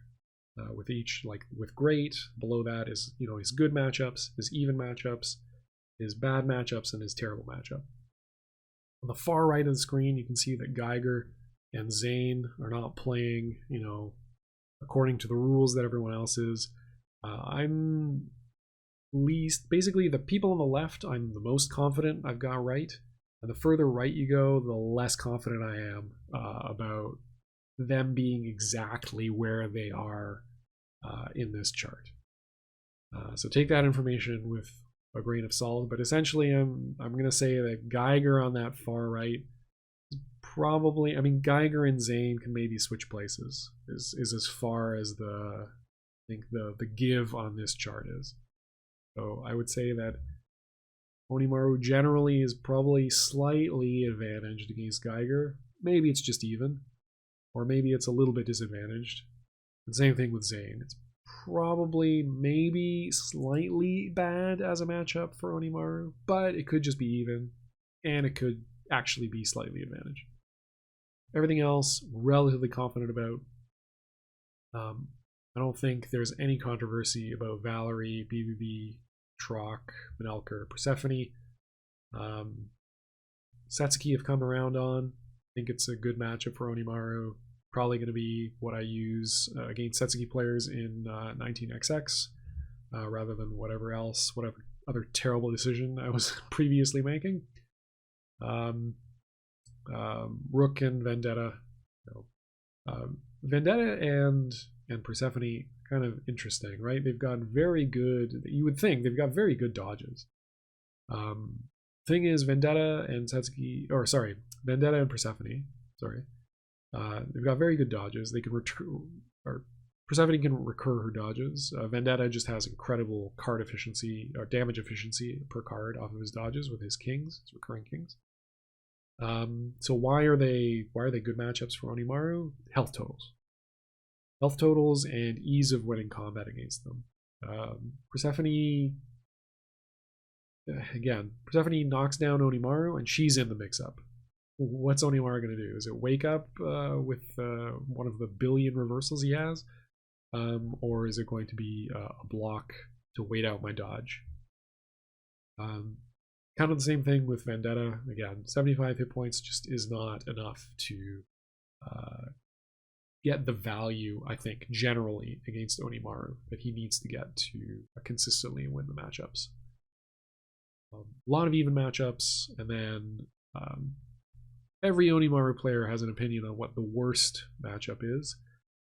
S1: with each, with great. Below that is his good matchups, his even matchups, his bad matchups, and his terrible matchup. On the far right of the screen, you can see that Geiger and Zane are not playing, according to the rules that everyone else is. I'm basically the people on the left, I'm the most confident I've got right. And the further right you go, the less confident I am about them being exactly where they are in this chart. So take that information with a grain of salt, but essentially I'm going to say that Geiger on that far right is probably, Geiger and Zane can maybe switch places, is as far as the give on this chart is. So I would say that Onimaru generally is probably slightly advantaged against Geiger. Maybe it's just even, or maybe it's a little bit disadvantaged. The same thing with Zane. It's probably maybe slightly bad as a matchup for Onimaru, but it could just be even, and it could actually be slightly advantaged. Everything else, relatively confident about. I don't think there's any controversy about Valerie, BBB, Trock, Manelker, Persephone. Satsuki have come around on. I think it's a good matchup for Onimaru. Probably going to be what I use against Satsuki players in 19XX, rather than whatever other terrible decision I was previously making. Rook and Vendetta. Vendetta and Persephone, kind of interesting, right? They've got very good, you would think they've got very good dodges. Thing is, Vendetta and Persephone, they've got very good dodges. They can Persephone can recur her dodges. Vendetta just has incredible card efficiency or damage efficiency per card off of his dodges with his kings, his recurring kings. So why are they good matchups for Onimaru? Health totals, and ease of winning combat against them. Persephone knocks down Onimaru, and she's in the mix-up. What's Onimaru going to do? Is it wake up with one of the billion reversals he has? Or is it going to be a block to wait out my dodge? Kind of the same thing with Vendetta. Again, 75 hit points just is not enough to get the value, I think, generally against Onimaru that he needs to get to consistently win the matchups. A lot of even matchups, and then every Onimaru player has an opinion on what the worst matchup is,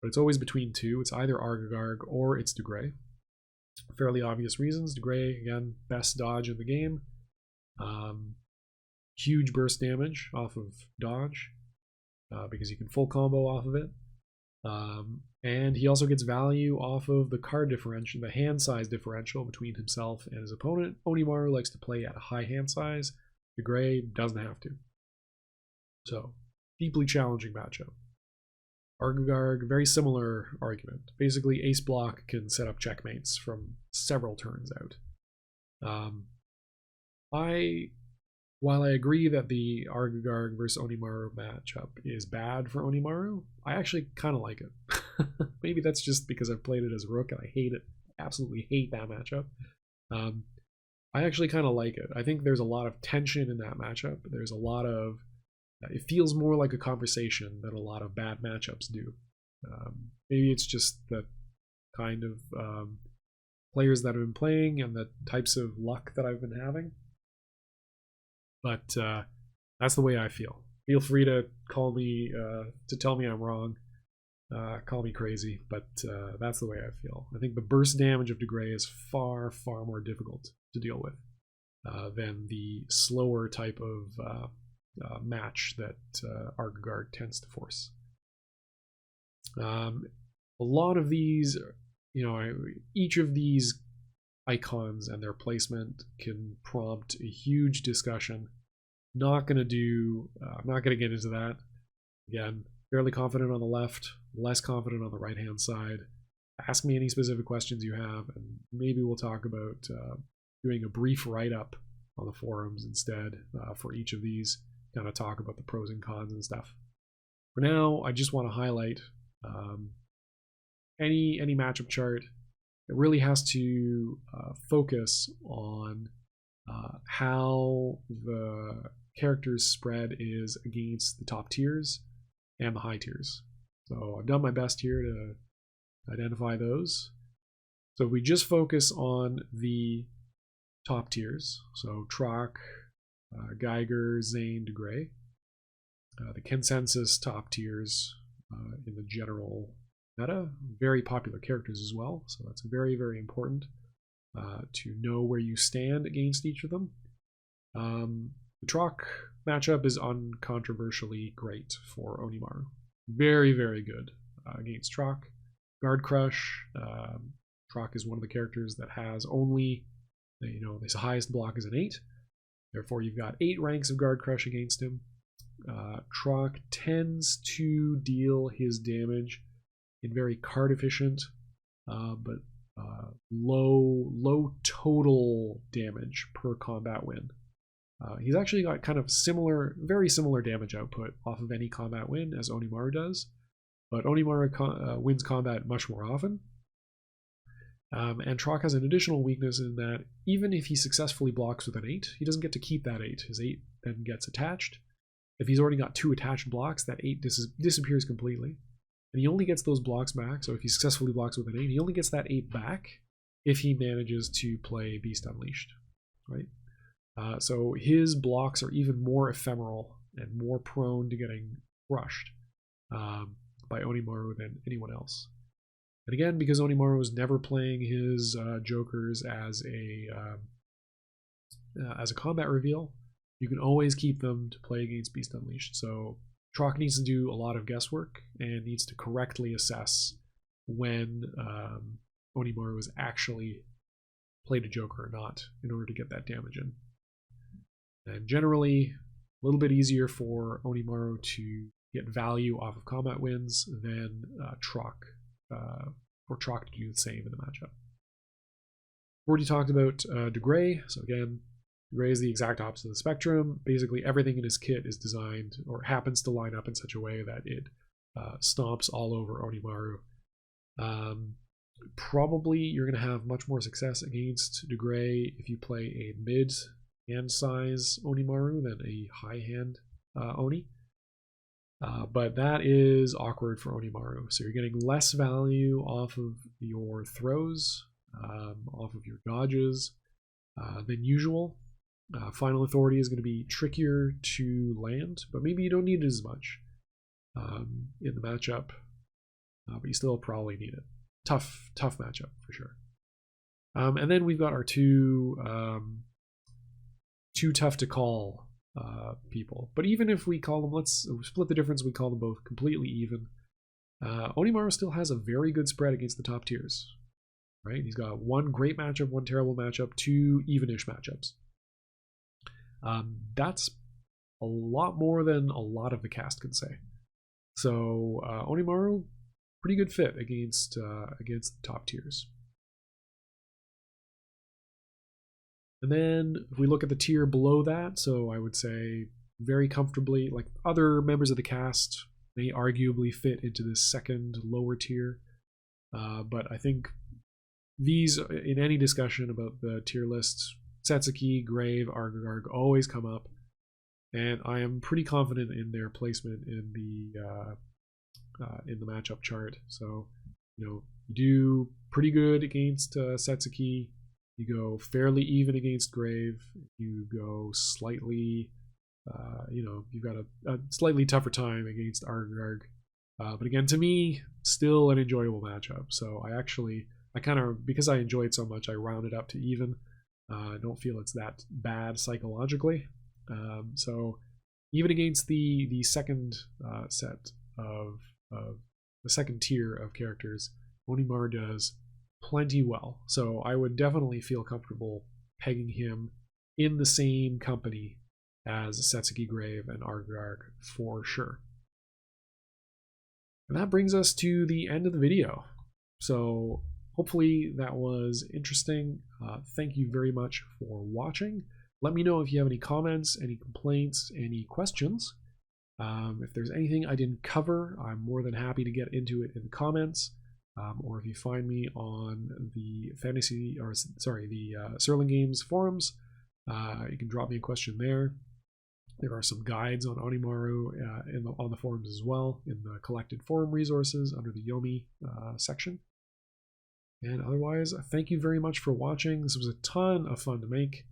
S1: but it's always between two. It's either Argagarg or it's Degray. Fairly obvious reasons. Degray, again, best dodge in the game. Huge burst damage off of dodge because you can full combo off of it. And he also gets value off of the card differential, the hand size differential between himself and his opponent. Onimaru likes to play at a high hand size. Degray doesn't have to. So, deeply challenging matchup. Argagarg, very similar argument. Basically, ace block can set up checkmates from several turns out. While I agree that the Argagarg versus Onimaru matchup is bad for Onimaru, I actually kind of like it. Maybe that's just because I've played it as Rook and I hate it. I absolutely hate that matchup. I actually kind of like it. I think there's a lot of tension in that matchup. There's a lot of... it feels more like a conversation than a lot of bad matchups do. Maybe it's just the kind of players that I've been playing and the types of luck that I've been having. But that's the way I feel. Feel free to call me, to tell me I'm wrong. Call me crazy, but that's the way I feel. I think the burst damage of Degray is far, far more difficult to deal with than the slower type of match that Argagarg tends to force. A lot of these, each of these icons and their placement can prompt a huge discussion. I'm not going to get into that. Again, fairly confident on the left, less confident on the right hand side. Ask me any specific questions you have, and maybe we'll talk about doing a brief write-up on the forums instead for each of these, kind of talk about the pros and cons and stuff. For now, I just want to highlight any matchup chart. It really has to focus on how the character's spread is against the top tiers and the high tiers. So I've done my best here to identify those. So if we just focus on the top tiers, so Trock, Geiger, Zane, Degray, the consensus top tiers in the general meta, very popular characters as well, so that's very, very important to know where you stand against each of them. The Trock matchup is uncontroversially great for Onimaru. Very, very good against Trock. Guard Crush, Trock is one of the characters that has only, his highest block is an 8. Therefore, you've got 8 ranks of Guard Crush against him. Trock tends to deal his damage in very card efficient, but low total damage per combat win. He's actually got kind of very similar damage output off of any combat win as Onimaru does, but Onimaru wins combat much more often. And Trock has an additional weakness in that even if he successfully blocks with an 8, he doesn't get to keep that 8. His 8 then gets attached. If he's already got 2 attached blocks, that 8 disappears completely. And he only gets those blocks back, so if he successfully blocks with an 8, he only gets that 8 back if he manages to play Beast Unleashed, right? So his blocks are even more ephemeral and more prone to getting crushed by Onimaru than anyone else. And again, because Onimaru is never playing his jokers as a combat reveal, you can always keep them to play against Beast Unleashed. So Trock needs to do a lot of guesswork and needs to correctly assess when Onimaru is actually played a Joker or not in order to get that damage in. And generally, a little bit easier for Onimaru to get value off of combat wins than Troc, for Troc to do the same in the matchup. Already talked about DeGray. So again, DeGray is the exact opposite of the spectrum. Basically, everything in his kit is designed or happens to line up in such a way that it stomps all over Onimaru. Probably you're going to have much more success against DeGray if you play a mid-hand size Onimaru than a high-hand Oni. But that is awkward for Onimaru. So you're getting less value off of your throws, off of your dodges than usual. Final Authority is going to be trickier to land, but maybe you don't need it as much in the matchup, but you still probably need it. Tough matchup for sure. And then we've got our two tough to call people. But even if we call them, let's split the difference, we call them both completely even. Onimaru still has a very good spread against the top tiers. Right? He's got one great matchup, one terrible matchup, two even-ish matchups. That's a lot more than a lot of the cast can say. So Onimaru, pretty good fit against the top tiers. And then if we look at the tier below that, so I would say very comfortably, like other members of the cast may arguably fit into this second lower tier. But I think these, in any discussion about the tier lists, Setsuki, Grave, Argarg always come up. And I am pretty confident in their placement in the matchup chart. So, you do pretty good against Setsuki. You go fairly even against Grave. You go slightly, you've got a slightly tougher time against Argarg. But again, to me, still an enjoyable matchup. So I kind of, because I enjoy it so much, I round it up to even. I don't feel it's that bad psychologically. So even against the second set of the second tier of characters, Onimaru does plenty well. So I would definitely feel comfortable pegging him in the same company as Setsuki, Grave, and Argarg for sure. And that brings us to the end of the video. So hopefully that was interesting. Thank you very much for watching. Let me know if you have any comments, any complaints, any questions. If there's anything I didn't cover, I'm more than happy to get into it in the comments. Or if you find me on the Serling Games forums, you can drop me a question there. There are some guides on Onimaru on the forums as well, in the collected forum resources under the Yomi section. And otherwise, thank you very much for watching. This was a ton of fun to make.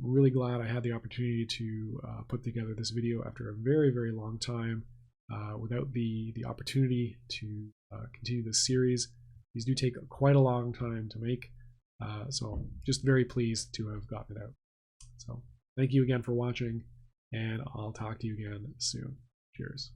S1: Really glad I had the opportunity to put together this video after a very, very long time without the opportunity to continue this series. These do take quite a long time to make, so I'm just very pleased to have gotten it out. So thank you again for watching, and I'll talk to you again soon. Cheers.